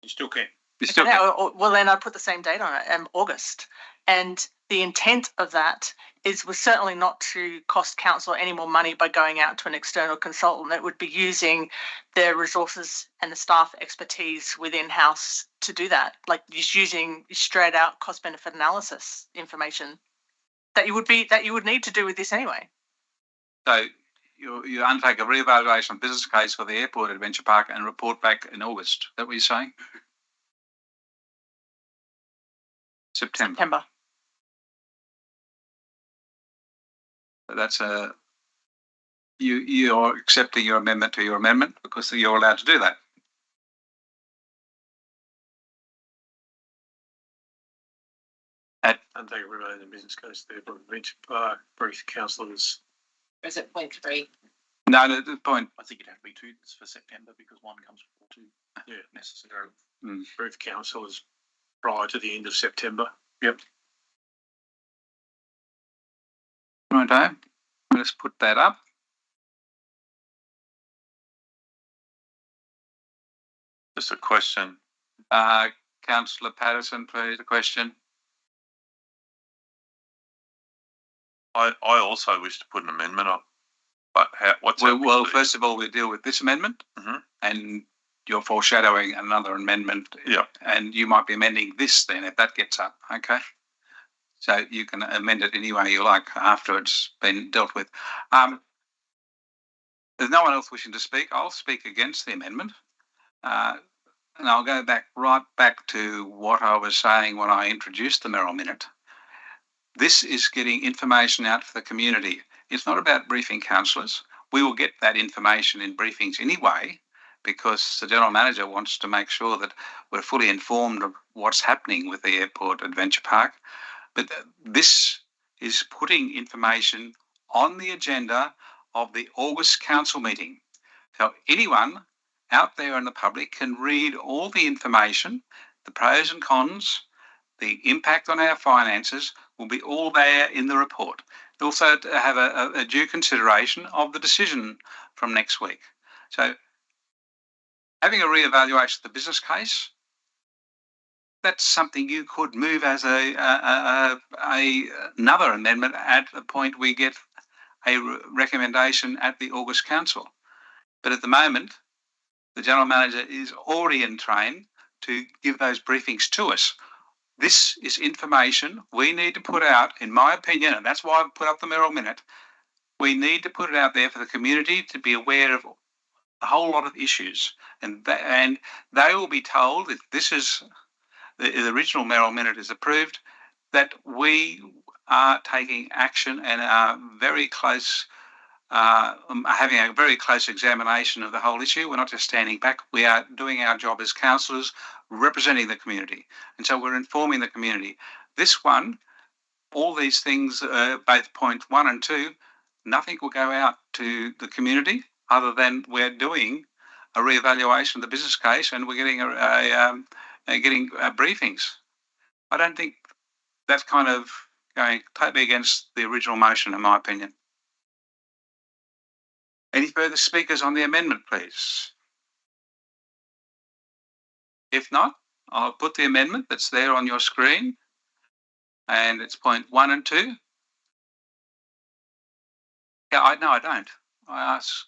You still can. You still can. Well, then I'd put the same date on it, August. And the intent of that was certainly not to cost council any more money by going out to an external consultant. It would be using their resources and the staff expertise within house to do that, like just using straight out cost benefit analysis information that you would need to do with this anyway. So you undertake a re-evaluation of business case for the airport adventure park and report back in August. Is that what you're saying? September. That's you're accepting your amendment to your amendment because you're allowed to do that. And they remain in the business case there, but adventure park, brief councillors. Is it point 3? No, the point. I think it'd have to be 2 for September because one comes before 2. Yeah, necessarily. Brief councillors prior to the end of September. Yep. Righto. Let's put that up. Just a question. Councillor Patterson, please, a question. I also wish to put an amendment up, but Well, first of all, we deal with this amendment, and you're foreshadowing another amendment. Yeah. And you might be amending this then if that gets up. Okay. So you can amend it any way you like after it's been dealt with. There's no one else wishing to speak. I'll speak against the amendment. And I'll go right back to what I was saying when I introduced the Mayoral Minute. This is getting information out for the community. It's not about briefing councillors. We will get that information in briefings anyway, because the General Manager wants to make sure that we're fully informed of what's happening with the Airport Adventure Park. But this is putting information on the agenda of the August Council meeting. So anyone out there in the public can read all the information, the pros and cons, the impact on our finances will be all there in the report. Also to have a due consideration of the decision from next week. So having a re-evaluation of the business case, that's something you could move as another amendment at the point we get a recommendation at the August Council. But at the moment, the General Manager is already in train to give those briefings to us. This is information we need to put out, in my opinion, and that's why I've put up the Mayoral Minute. We need to put it out there for the community to be aware of a whole lot of issues. And they will be told, if this is the original Mayoral Minute is approved, that we are taking action and are very close, having a very close examination of the whole issue. We're not just standing back. We are doing our job as councillors, representing the community. And so we're informing the community. This one, all these things, both point 1 and 2, nothing will go out to the community other than we're doing a re-evaluation of the business case and we're getting getting briefings. I don't think that's kind of going totally against the original motion, in my opinion. Any further speakers on the amendment, please? If not, I'll put the amendment that's there on your screen, and it's point 1 and 2. Yeah, I don't. I ask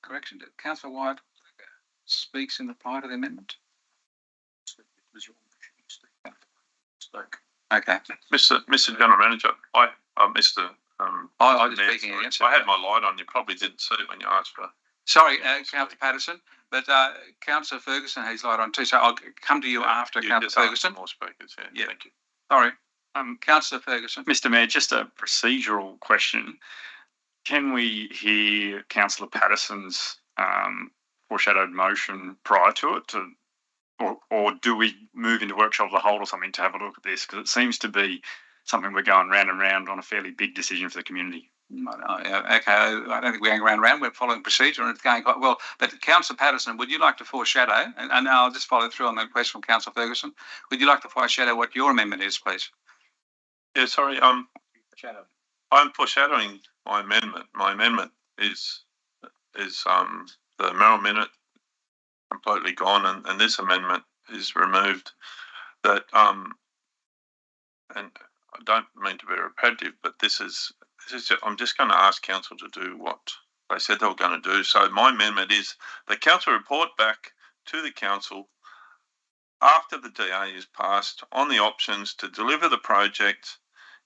correction. Did Councillor White speaks in reply to the amendment? Okay. Mr. General Manager, I was speaking against it. I had my light on. You probably didn't see it when you asked for. Sorry, Councillor Patterson, but Councillor Ferguson has light on too, so I'll come to you after Councillor Ferguson. More speakers, Yeah. Thank you. Sorry. Councillor Ferguson. Mr. Mayor, just a procedural question. Can we hear Councillor Patterson's foreshadowed motion prior to it, or do we move into workshop of the whole or something to have a look at this? Because it seems to be something we're going round and round on a fairly big decision for the community. Okay, I don't think we're going round and round. We're following procedure and it's going quite well. But Councillor Patterson, would you like to foreshadow, and I'll just follow through on that question from Councillor Ferguson, would you like to foreshadow what your amendment is, please? Yeah, sorry. I'm foreshadowing my amendment. My amendment is the Mayoral minute completely gone, and this amendment is removed. That and I don't mean to be repetitive, but this is I'm just going to ask council to do what they said they were going to do. So my amendment is the council report back to the council after the DA is passed on the options to deliver the project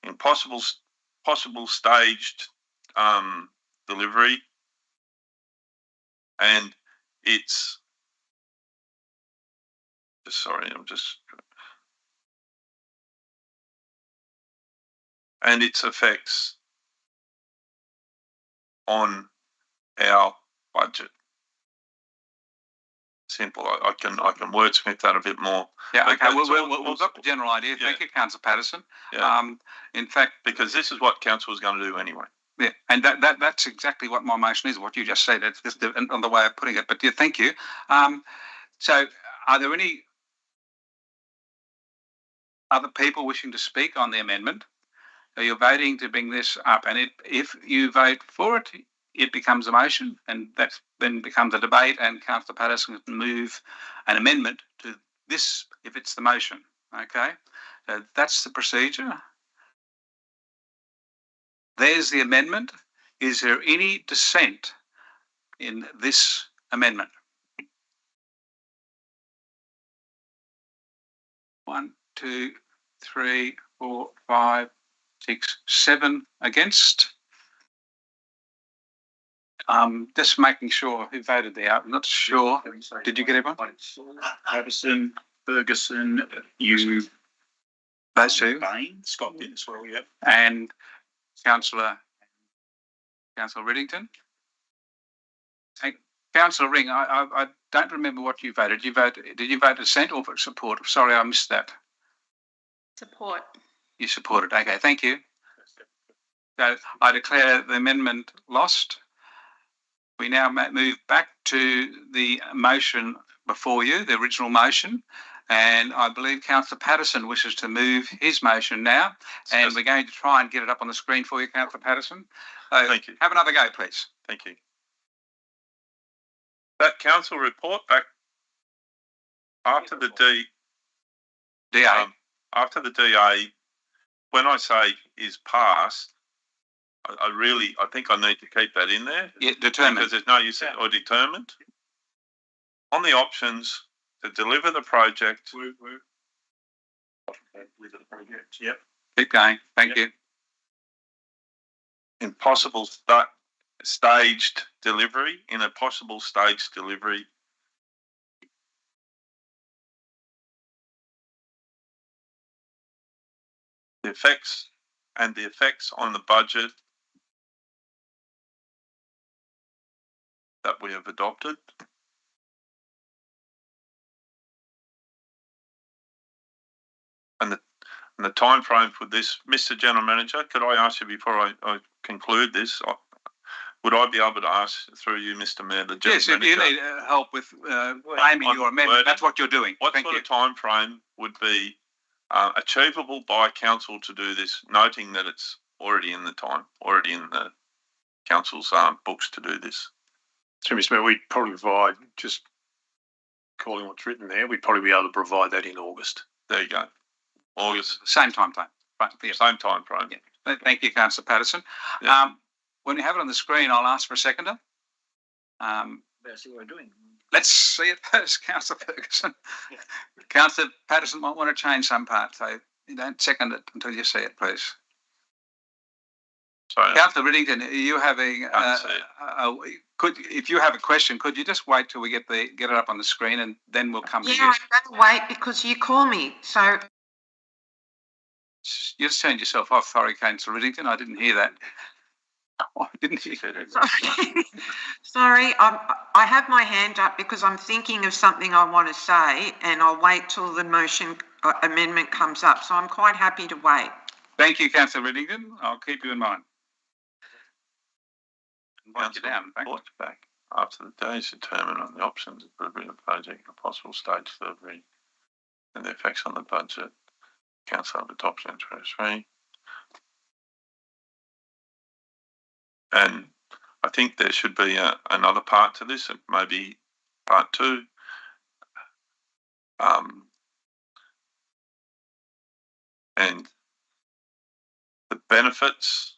in possible staged delivery, and it's and its effects on our budget. Simple. I can wordsmith that a bit more. Yeah. Okay. We've got the general idea. Thank you, Councillor Patterson. Yeah. In fact, because this is what council was going to do anyway. Yeah, and that's exactly what my motion is. What you just said. That's just on the way of putting it. But yeah, thank you. So, are there any other people wishing to speak on the amendment? So you're voting to bring this up, and if you vote for it, it becomes a motion, and that then becomes a debate, and Councillor Patterson can move an amendment to this if it's the motion. Okay, so that's the procedure. There's the amendment. Is there any dissent in this amendment? 1, 2, 3, 4, 5, 6, 7 against. Just making sure who voted there. I'm not sure. Did you get everyone? Patterson, Ferguson, you. Those two. Bain, Scott did as well, yeah. And Councillor Riddington. And Councillor Ring, I don't remember what you voted. Did you vote assent or for support? Sorry, I missed that. Support. You supported. Okay, thank you. So I declare the amendment lost. We now move back to the motion before you, the original motion. And I believe Councillor Patterson wishes to move his motion now. And we're going to try and get it up on the screen for you, Councillor Patterson. So thank you. Have another go, please. Thank you. That council report back after the DA. After the DA, when I say is passed, I think I need to keep that in there. Yeah, determined. Because there's no use or determined. On the options to deliver the project. Deliver the project. Yep. Keep going. Thank you. In a possible staged delivery. The effects on the budget that we have adopted. And the time frame for this, Mr. General Manager, could I ask you before I conclude this? Would I be able to ask through you, Mr. Mayor, the General Yes, Manager? if you need help with framing your amendment, that's what you're doing. What sort of time frame would be achievable by council to do this, noting that it's already in the council's books to do this? So, Mr. Mayor, we'd probably provide, just calling what's written there, we'd probably be able to provide that in August. There you go. August. Same time frame. Same time frame. Yeah. Thank you, Councillor Patterson. Yeah. when we have it on the screen, I'll ask for a seconder. Better see what we're doing. Let's see it first, Councillor Ferguson. Councillor Patterson might want to change some part, so you don't second it until you see it, please. Sorry. Councillor Riddington, are you having? If you have a question, could you just wait till we get it up on the screen, and then we'll come to you? Yeah, I'm going to wait because you call me. So you just turned yourself off. Sorry, Councillor Riddington, I didn't hear that. I didn't hear that. Sorry, I have my hand up because I'm thinking of something I want to say, and I'll wait till the motion amendment comes up. So I'm quite happy to wait. Thank you, Councillor Riddington. I'll keep you in mind. Invite you down. Back after the days determined on the options of delivering the project and a possible stage delivery and the effects on the budget. Council of adoption in 23. And I think there should be another part to this, maybe part 2. And the benefits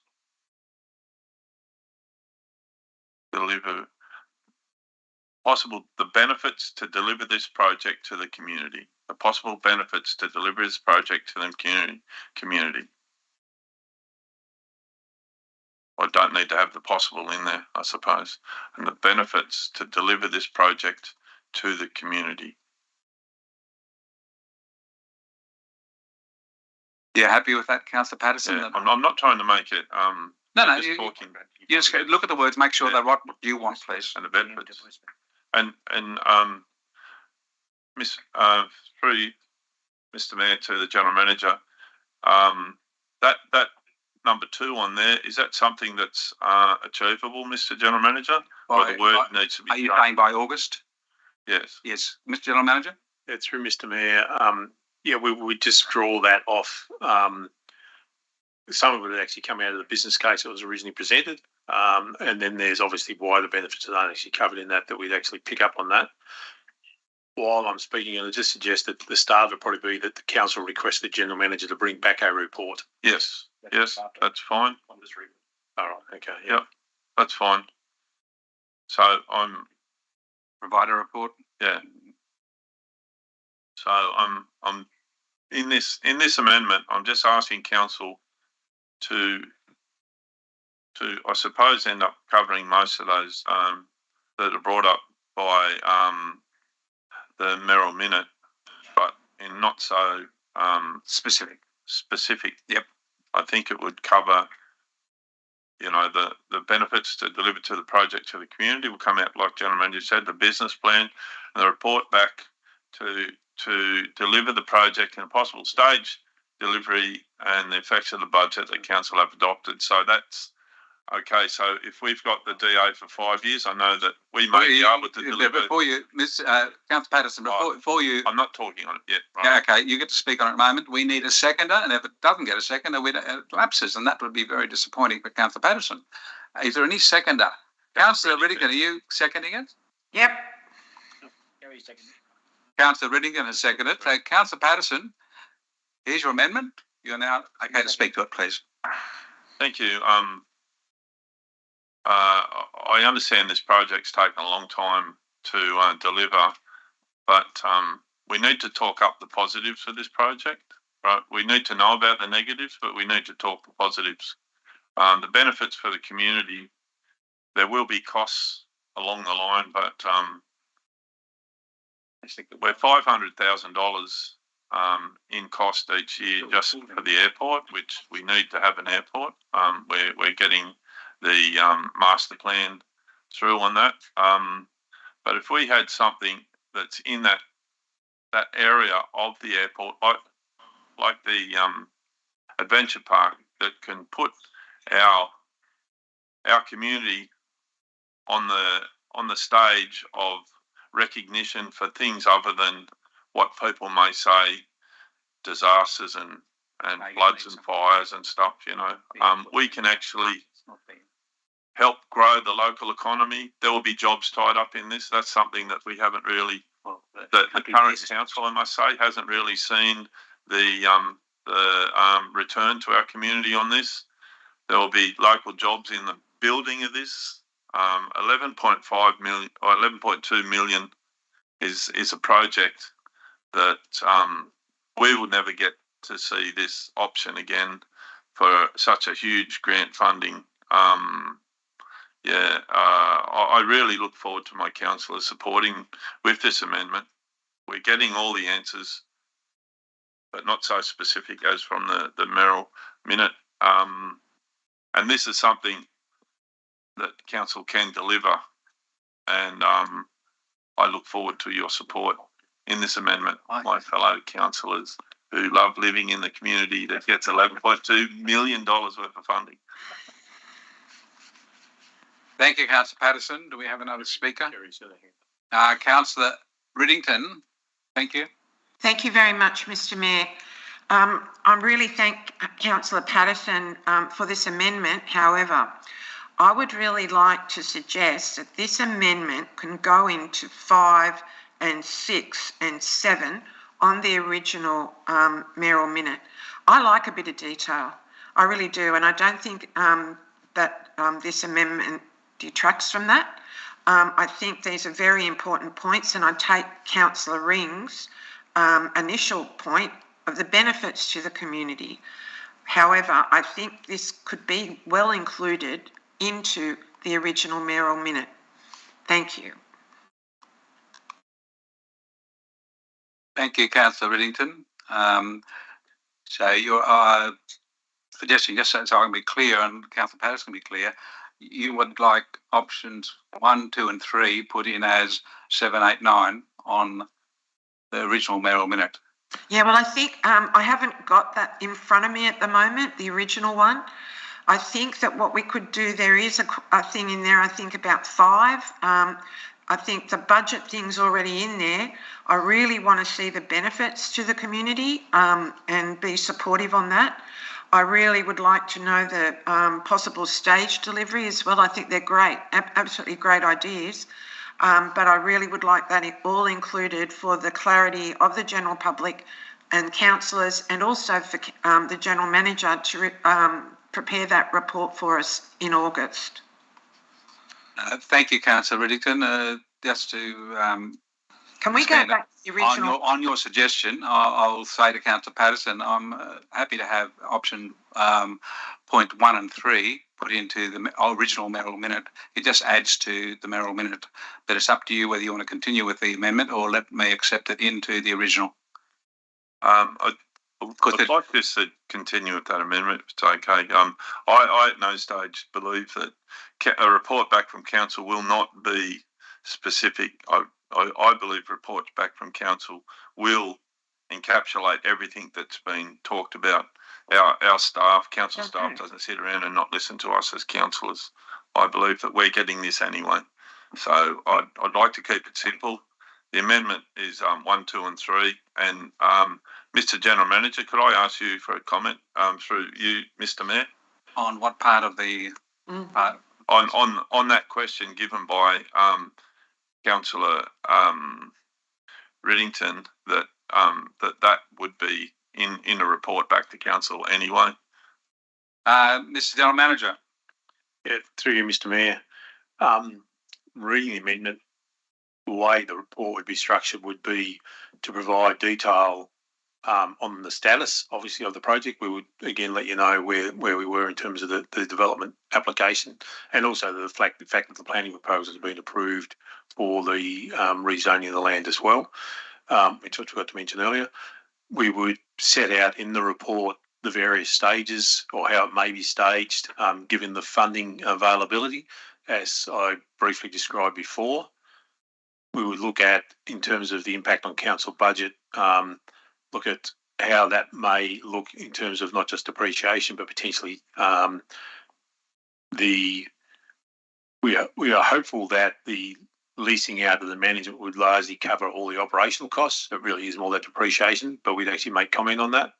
the benefits to deliver this project to the community, the possible benefits to deliver this project to the community. I don't need to have the possible in there, I suppose. And the benefits to deliver this project to the community. You happy with that, Councillor Patterson? Yeah, I'm not trying to make it. No, you just look at the words, make sure they're what you want, please. And the benefits. And through Mr. Mayor to the General Manager, that number 2 on there, is that something that's achievable, Mr. General Manager? Or the word needs to be Are you saying by August? Yes. Yes. Mr. General Manager? Yeah, through Mr. Mayor, we just draw that off. Some of it had actually come out of the business case that was originally presented. And then there's obviously wider benefits that aren't actually covered in that we'd actually pick up on that. While I'm speaking, and I just suggest that the start would probably be that the council request the General Manager to bring back a report. Yes, yes, that's fine. All right, okay. Yep, that's fine. So I'm... Provide a report? Yeah. So I'm in this amendment, I'm just asking council to I suppose end up covering most of those that are brought up by the Mayoral minute, but in not so specific. Yep. I think it would cover, the benefits to deliver to the project to the community will come out, like General Manager said, the business plan and the report back to deliver the project in a possible stage delivery and the effects of the budget that council have adopted. So that's okay. So if we've got the DA for 5 years, I know that we may be able to deliver. Before you, Councillor Patterson, before you... I'm not talking on it yet. Right? Yeah, okay, you get to speak on it in a moment. We need a seconder, and if it doesn't get a seconder, it lapses, and that would be very disappointing for Councillor Patterson. Is there any seconder? Councillor Riddington, are you seconding it? Yep. Councillor Riddington has seconded. So, Councillor Patterson, here's your amendment. You're now okay to speak to it, please. Thank you. I understand this project's taken a long time to deliver, but we need to talk up the positives for this project. Right? We need to know about the negatives, but we need to talk the positives. The benefits for the community, there will be costs along the line, but we're $500,000 in cost each year just for the airport, which we need to have an airport. We're getting the master plan through on that. But if we had something that's in that area of the airport, like the adventure park, that can put our community on the stage of recognition for things other than what people may say, disasters and floods and fires and stuff, we can actually help grow the local economy. There will be jobs tied up in this. That's something that we haven't really, the current council, I must say, hasn't really seen the return to our community on this. There will be local jobs building of this. 11.5 million or 11.2 million is a project that we will never get to see this option again for such a huge grant funding. I really look forward to my councillors supporting with this amendment. We're getting all the answers, but not so specific as from the Mayoral minute. And this is something that council can deliver, and I look forward to your support in this amendment, my fellow councillors who love living in the community that gets $11.2 million worth of funding. Thank you, Councillor Patterson. Do we have another speaker? Councillor Riddington, thank you. Thank you very much, Mr. Mayor. I really thank Councillor Patterson for this amendment. However, I would really like to suggest that this amendment can go into 5 and 6 and 7 on the original mayoral minute. I like a bit of detail. I really do, and I don't think that this amendment detracts from that. I think these are very important points, and I take Councillor Ring's initial point of the benefits to the community. However, I think this could be well included into the original mayoral minute. Thank you. Thank you, Councillor Riddington. So you're suggesting, just so I can be clear and Councillor Patterson can be clear, you would like options 1, 2 and 3 put in as 7, 8, 9 on the original mayoral minute? Yeah, well, I think I haven't got that in front of me at the moment, the original one. I think that what we could do, there is a thing in there, I think about 5. I think the budget thing's already in there. I really want to see the benefits to the community and be supportive on that. I really would like to know the possible stage delivery as well. I think they're great, absolutely great ideas. But I really would like that all included for the clarity of the general public and councillors, and also for the general manager to prepare that report for us in August. Thank you, Councillor Riddington. Just to can we go back to the original? On your suggestion, I'll say to Councillor Patterson, I'm happy to have option point 1 and 3 put into the original mayoral minute. It just adds to the mayoral minute, but it's up to you whether you want to continue with the amendment or let me accept it into the original. I'd like this to continue with that amendment, if it's okay. I at no stage believe that a report back from council will not be specific. I believe reports back from council will encapsulate everything that's been talked about. Our staff, council staff, doesn't sit around and not listen to us as councillors. I believe that we're getting this anyway. So I'd like to keep it simple. The amendment is 1, 2 and 3. And Mr. General Manager, could I ask you for a comment through you, Mr. Mayor? On what part of the... On that question given by Councillor Riddington, that would be in a report back to council anyway. Mr. General Manager. Yeah, through you, Mr. Mayor. Reading the amendment, the way the report would be structured would be to provide detail on the status, obviously, of the project. We would again let you know where we were in terms of the development application, and also the fact that the planning proposal has been approved for the rezoning of the land as well, which I forgot to mention earlier. We would set out in the report the various stages or how it may be staged, given the funding availability, as I briefly described before. We would look at, in terms of the impact on council budget, look at how that may look in terms of not just depreciation, but potentially we are hopeful that the leasing out of the management would largely cover all the operational costs. It really is more that depreciation, but we'd actually make comment on that.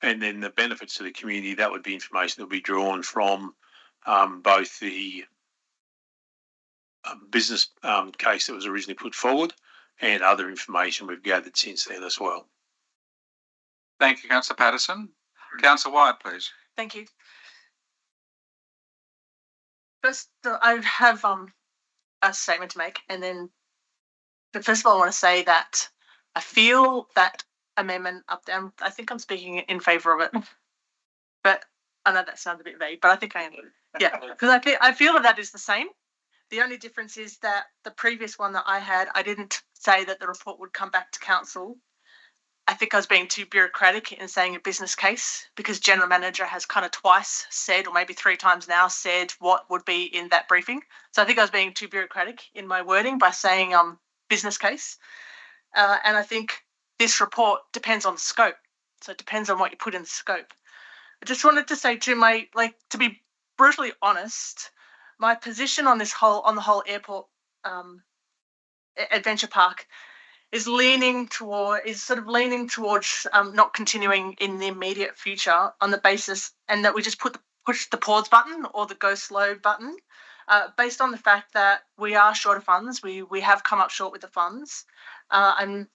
And then the benefits to the community, that would be information that would be drawn from both the business case that was originally put forward and other information we've gathered since then as well. Thank you, Councillor Patterson. Councillor Wyatt, please. Thank you. First, I have a statement to make, and then, but first of all, I want to say that I feel that amendment up down. I think I'm speaking in favour of it, but I know that sounds a bit vague, but I think I am. Yeah, because I feel that is the same. The only difference is that the previous one that I had, I didn't say that the report would come back to council. I think I was being too bureaucratic in saying a business case, because General Manager has kind of twice said, or maybe 3 times now said, what would be in that briefing. So I think I was being too bureaucratic in my wording by saying business case. And I think this report depends on the scope. So it depends on what you put in the scope. I just wanted to say to be brutally honest, my position on the whole airport adventure park is leaning towards not continuing in the immediate future on the basis, and that we just push the pause button or the go slow button, based on the fact that we are short of funds. We have come up short with the funds. I'm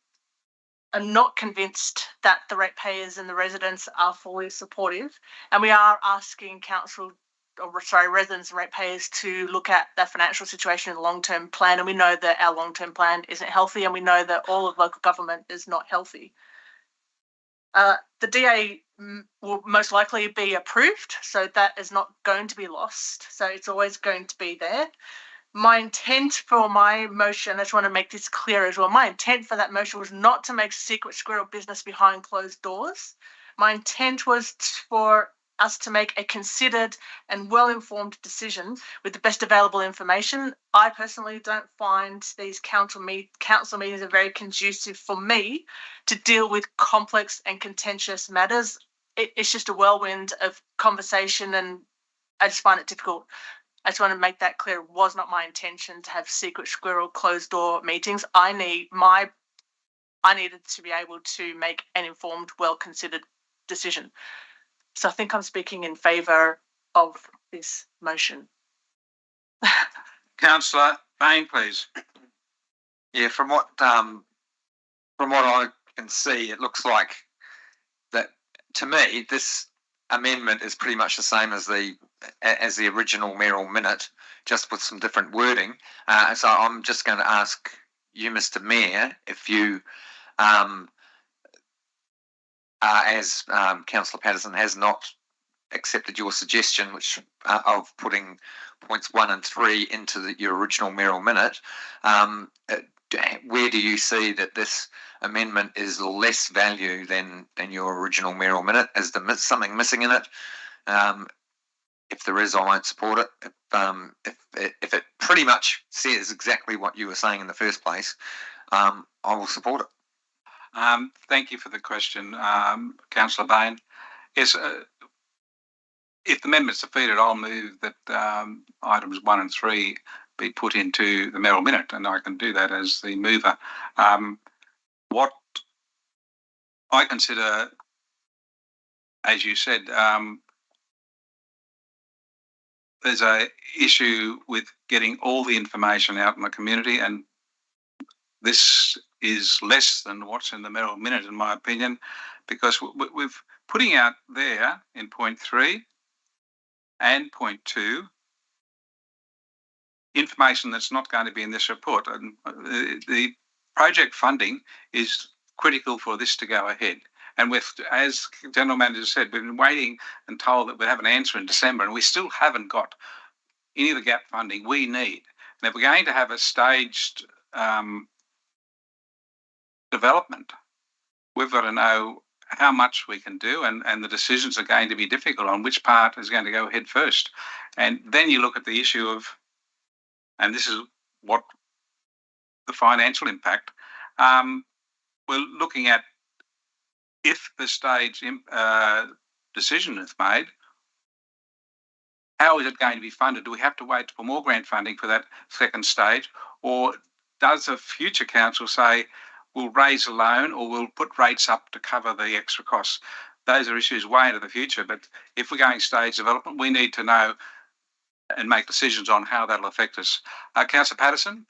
not convinced that the ratepayers and the residents are fully supportive, and we are asking residents and ratepayers to look at the financial situation in the long-term plan, and we know that our long-term plan isn't healthy, and we know that all of local government is not healthy. The DA will most likely be approved, so that is not going to be lost. So it's always going to be there. My intent for my motion, I just want to make this clear as well, my intent for that motion was not to make secret squirrel business behind closed doors. My intent was for us to make a considered and well-informed decision with the best available information. I personally don't find these council meetings are very conducive for me to deal with complex and contentious matters. It's just a whirlwind of conversation, and I just find it difficult. I just want to make that clear. It was not my intention to have secret squirrel closed door meetings. I needed to be able to make an informed, well-considered decision. So I think I'm speaking in favour of this motion. Councillor Bain, please. Yeah, from what I can see, it looks like that, to me, this amendment is pretty much the same as the original mayoral minute, just with some different wording. So I'm just going to ask you, Mr. Mayor, if you, as Councillor Patterson has not accepted your suggestion, which of putting points 1 and 3 into your original mayoral minute, where do you see that this amendment is less value than your original mayoral minute? Is there something missing in it? If there is, I won't support it. If it pretty much says exactly what you were saying in the first place, I will support it. Thank you for the question, Councillor Bain. Yes, if the amendment's defeated, I'll move that items 1 and 3 be put into the mayoral minute, and I can do that as the mover. What I consider, as you said, there's a issue with getting all the information out in the community, and this is less than what's in the mayoral minute, in my opinion, because we're putting out there in point 3 and point 2 information that's not going to be in this report. And the project funding is critical for this to go ahead. And as General Manager said, we've been waiting and told that we'd have an answer in December, and we still haven't got any of the gap funding we need. And if we're going to have a staged development, we've got to know how much we can do, and the decisions are going to be difficult on which part is going to go ahead first. And then you look at the issue of, and this is what the financial impact, we're looking at if the stage decision is made, how is it going to be funded? Do we have to wait for more grant funding for that second stage? Or does a future council say, we'll raise a loan or we'll put rates up to cover the extra costs? Those are issues way into the future. But if we're going stage development, we need to know and make decisions on how that'll affect us. Councillor Patterson,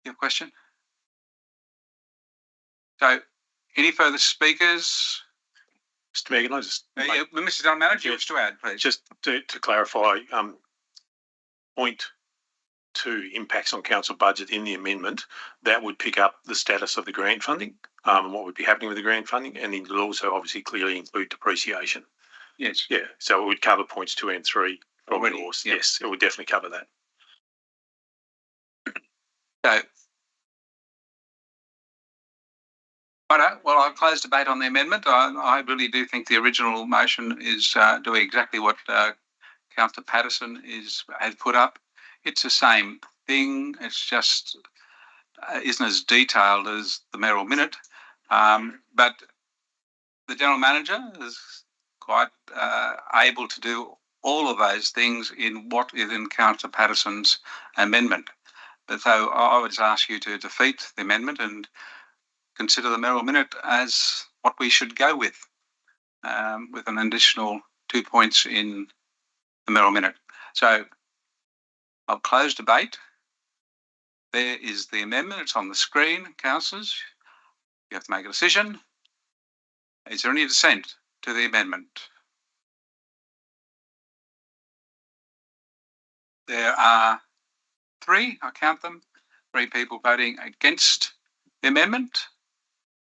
your question? So, any further speakers? Mr. Mayor, can I just... Mr. General Manager, you wish to add, please? Just to clarify, point to impacts on council budget in the amendment, that would pick up the status of the grant funding, and what would be happening with the grant funding, and it will also obviously clearly include depreciation. Yes. Yeah, so it would cover points 2 and 3 from Already, yours. yeah. Yes, it would definitely cover that. So, right, well, I'll close debate on the amendment. I really do think the original motion is doing exactly what Councillor Patterson has put up. It's the same thing. It's just isn't as detailed as the Mayoral minute. But the General Manager is quite able to do all of those things in what is in Councillor Patterson's amendment. But so I would just ask you to defeat the amendment and consider the Mayoral minute as what we should go with an additional 2 points in the Mayoral minute. So I'll close debate. There is the amendment. It's on the screen, councillors. You have to make a decision. Is there any dissent to the amendment? There are 3, I count them, 3 people voting against the amendment.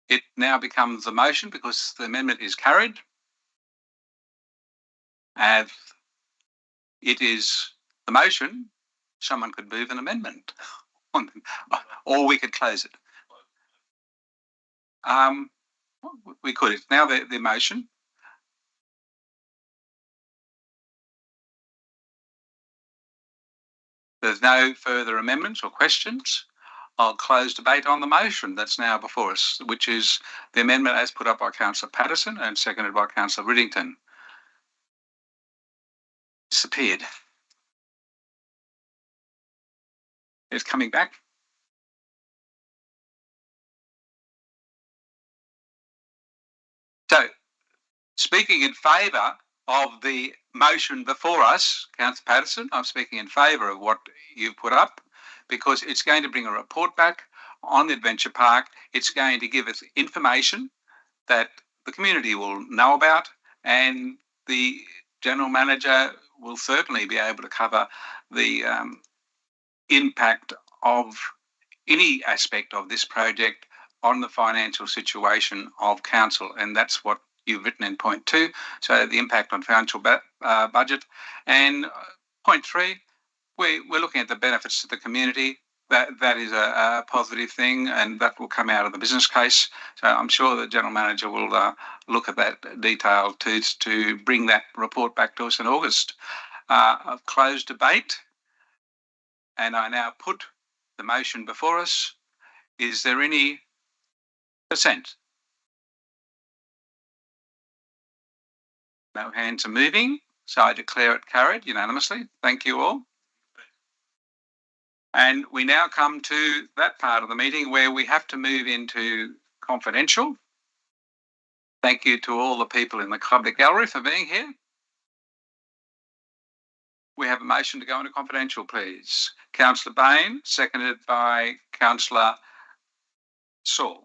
It now becomes the motion because the amendment is carried. As it is the motion, someone could move an amendment, or we could close it. We could. It's now the motion. There's no further amendments or questions. I'll close debate on the motion that's now before us, which is the amendment as put up by Councillor Patterson and seconded by Councillor Riddington. Disappeared. It's coming back. So, speaking in favour of the motion before us, Councillor Patterson, I'm speaking in favour of what you've put up because it's going to bring a report back on the Adventure Park. It's going to give us information that the community will know about, and the General Manager will certainly be able to cover the impact of any aspect of this project on the financial situation of council, and that's what you've written in point 2. So the impact on financial budget, and point 3, we're looking at the benefits to the community. That is a positive thing, and that will come out of the business case. So I'm sure the General Manager will look at that detail to bring that report back to us in August. I've closed debate, and I now put the motion before us. Is there any dissent? No hands are moving, so I declare it carried unanimously. Thank you all. And we now come to that part of the meeting where we have to move into confidential. Thank you to all the people in the public gallery for being here. We have a motion to go into confidential, please. Councillor Bain, seconded by Councillor Saul.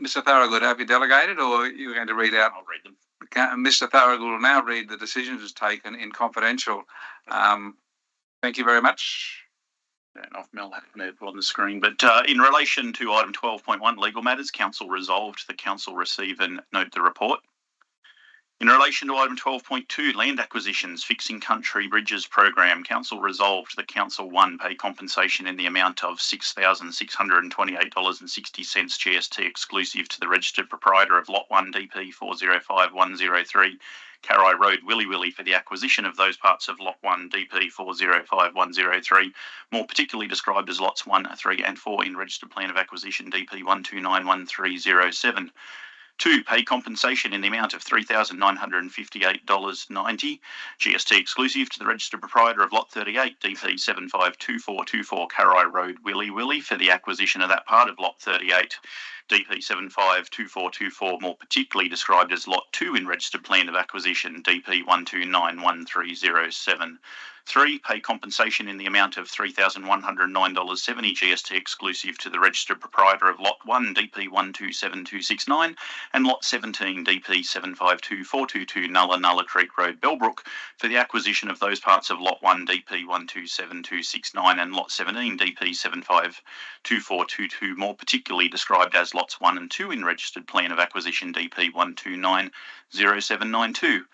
Mr. Thorogood, have you delegated, or are you going to read out? I'll read them. Mr. Thorogood will now read the decisions taken in confidential. Thank you very much. Off Mel on the screen. But in relation to item 12.1, legal matters, Council resolved the Council receive and note the report. In relation to item 12.2, land acquisitions, fixing country bridges program, Council resolved the Council 1 pay compensation in the amount of $6,628.60 GST exclusive to the registered proprietor of Lot 1 DP 405103 Carrai Road, Willy for the acquisition of those parts of Lot 1 DP 405103, more particularly described as Lots 1, 3 and 4 in Registered Plan of Acquisition DP 1291307. 2. Pay compensation in the amount of $3,958.90 GST exclusive to the registered proprietor of Lot 38 DP 752424 Carrai Road, Willy for the acquisition of that part of Lot 38 DP 752424, more particularly described as Lot 2 in Registered Plan of Acquisition DP 1291307. 3. Pay compensation in the amount of $3,109.70 GST exclusive to the registered proprietor of Lot 1 DP 127269 and Lot 17 DP 752422 Nulla Creek Road, Bellbrook for the acquisition of those parts of Lot 1 DP 127269 and Lot 17 DP 752422, more particularly described as Lots 1 and 2 in Registered Plan of Acquisition DP 1290792.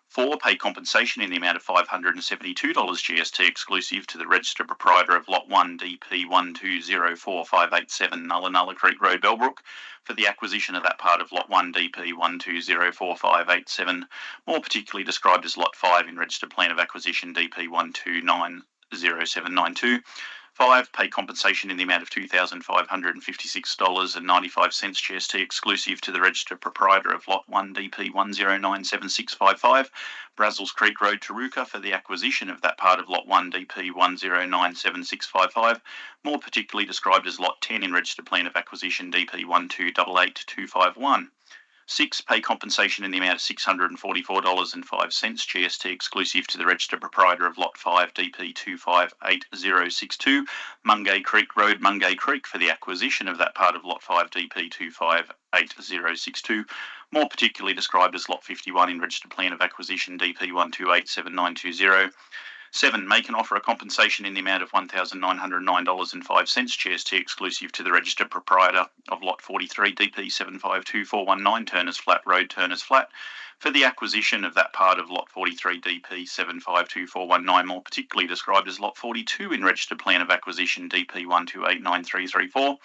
4. Pay compensation in the amount of $572 GST exclusive to the registered proprietor of Lot 1 DP 1204587 Nulla Creek Road, Bellbrook for the acquisition of that part of Lot 1 DP 1204587, more particularly described as Lot 5 in Registered Plan of Acquisition DP 1290792. 5. Pay compensation in the amount of $2,556.95 GST exclusive to the registered proprietor of Lot 1 DP 1097655 Brazils Creek Road, Taruka for the acquisition of that part of Lot 1 DP 1097655, more particularly described as Lot 10 in Registered Plan of Acquisition DP 1288251. 6. Pay compensation in the amount of $644.05 GST exclusive to the registered proprietor of Lot 5 DP 258062 Mungay Creek Road, Mungay Creek for the acquisition of that part of Lot 5 DP 258062, more particularly described as Lot 51 in Registered Plan of Acquisition DP 1287920. 7. Make an offer of compensation in the amount of $1,909.05 GST exclusive to the registered proprietor of Lot 43 DP 752419 Turners Flat Road, Turners Flat for the acquisition of that part of Lot 43 DP 752419, more particularly described as Lot 42 in Registered Plan of Acquisition DP 1289334,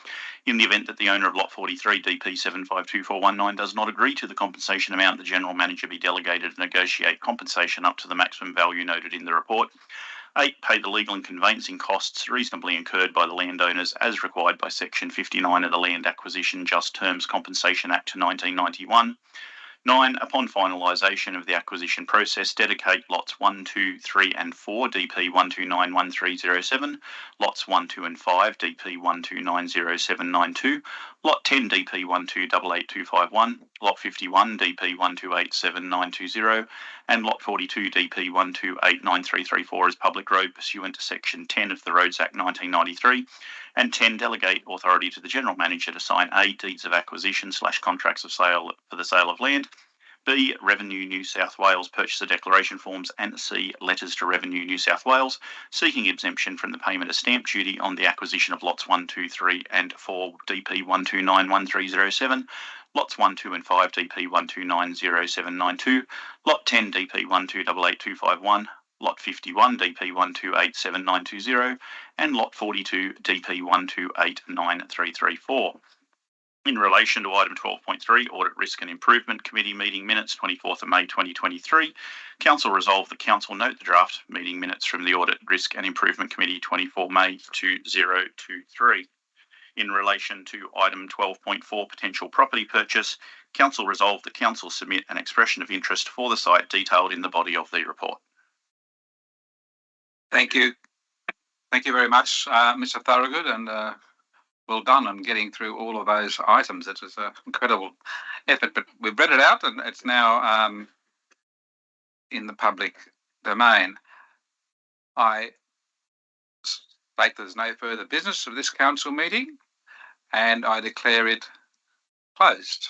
in the event that the owner of Lot 43 DP 752419 does not agree to the compensation amount, the General Manager be delegated to negotiate compensation up to the maximum value noted in the report. 8. Pay the legal and conveyancing costs reasonably incurred by the landowners as required by Section 59 of the Land Acquisition Just Terms Compensation Act 1991. 9. Upon finalisation of the acquisition process, dedicate Lots 1, 2, 3 and 4 DP 1291307, Lots 1, 2 and 5 DP 1290792, Lot 10 DP 1288251, Lot 51 DP 1287920 and Lot 42 DP 1289334 as public road pursuant to Section 10 of the Roads Act 1993, and 10. Delegate authority to the General Manager to sign A. Deeds of acquisition / contracts of sale for the sale of land, B. Revenue New South Wales purchaser declaration forms, and C. Letters to Revenue New South Wales seeking exemption from the payment of stamp duty on the acquisition of Lots 1, 2, 3 and 4 DP 1291307, Lots 1, 2 and 5 DP 1290792, Lot 10 DP 1288251, Lot 51 DP 1287920 and Lot 42 DP 1289334. In relation to item 12.3, Audit Risk and Improvement Committee meeting minutes 24th of May 2023, Council resolved the Council note the draft meeting minutes from the Audit Risk and Improvement Committee 24 May 2023. In relation to item 12.4, Potential Property Purchase, Council resolved the Council submit an expression of interest for the site detailed in the body of the report. Thank you. Thank you very much, Mr. Thorogood, and well done on getting through all of those items. It was an incredible effort, but we've read it out and it's now in the public domain. I state there's no further business of this council meeting and I declare it closed.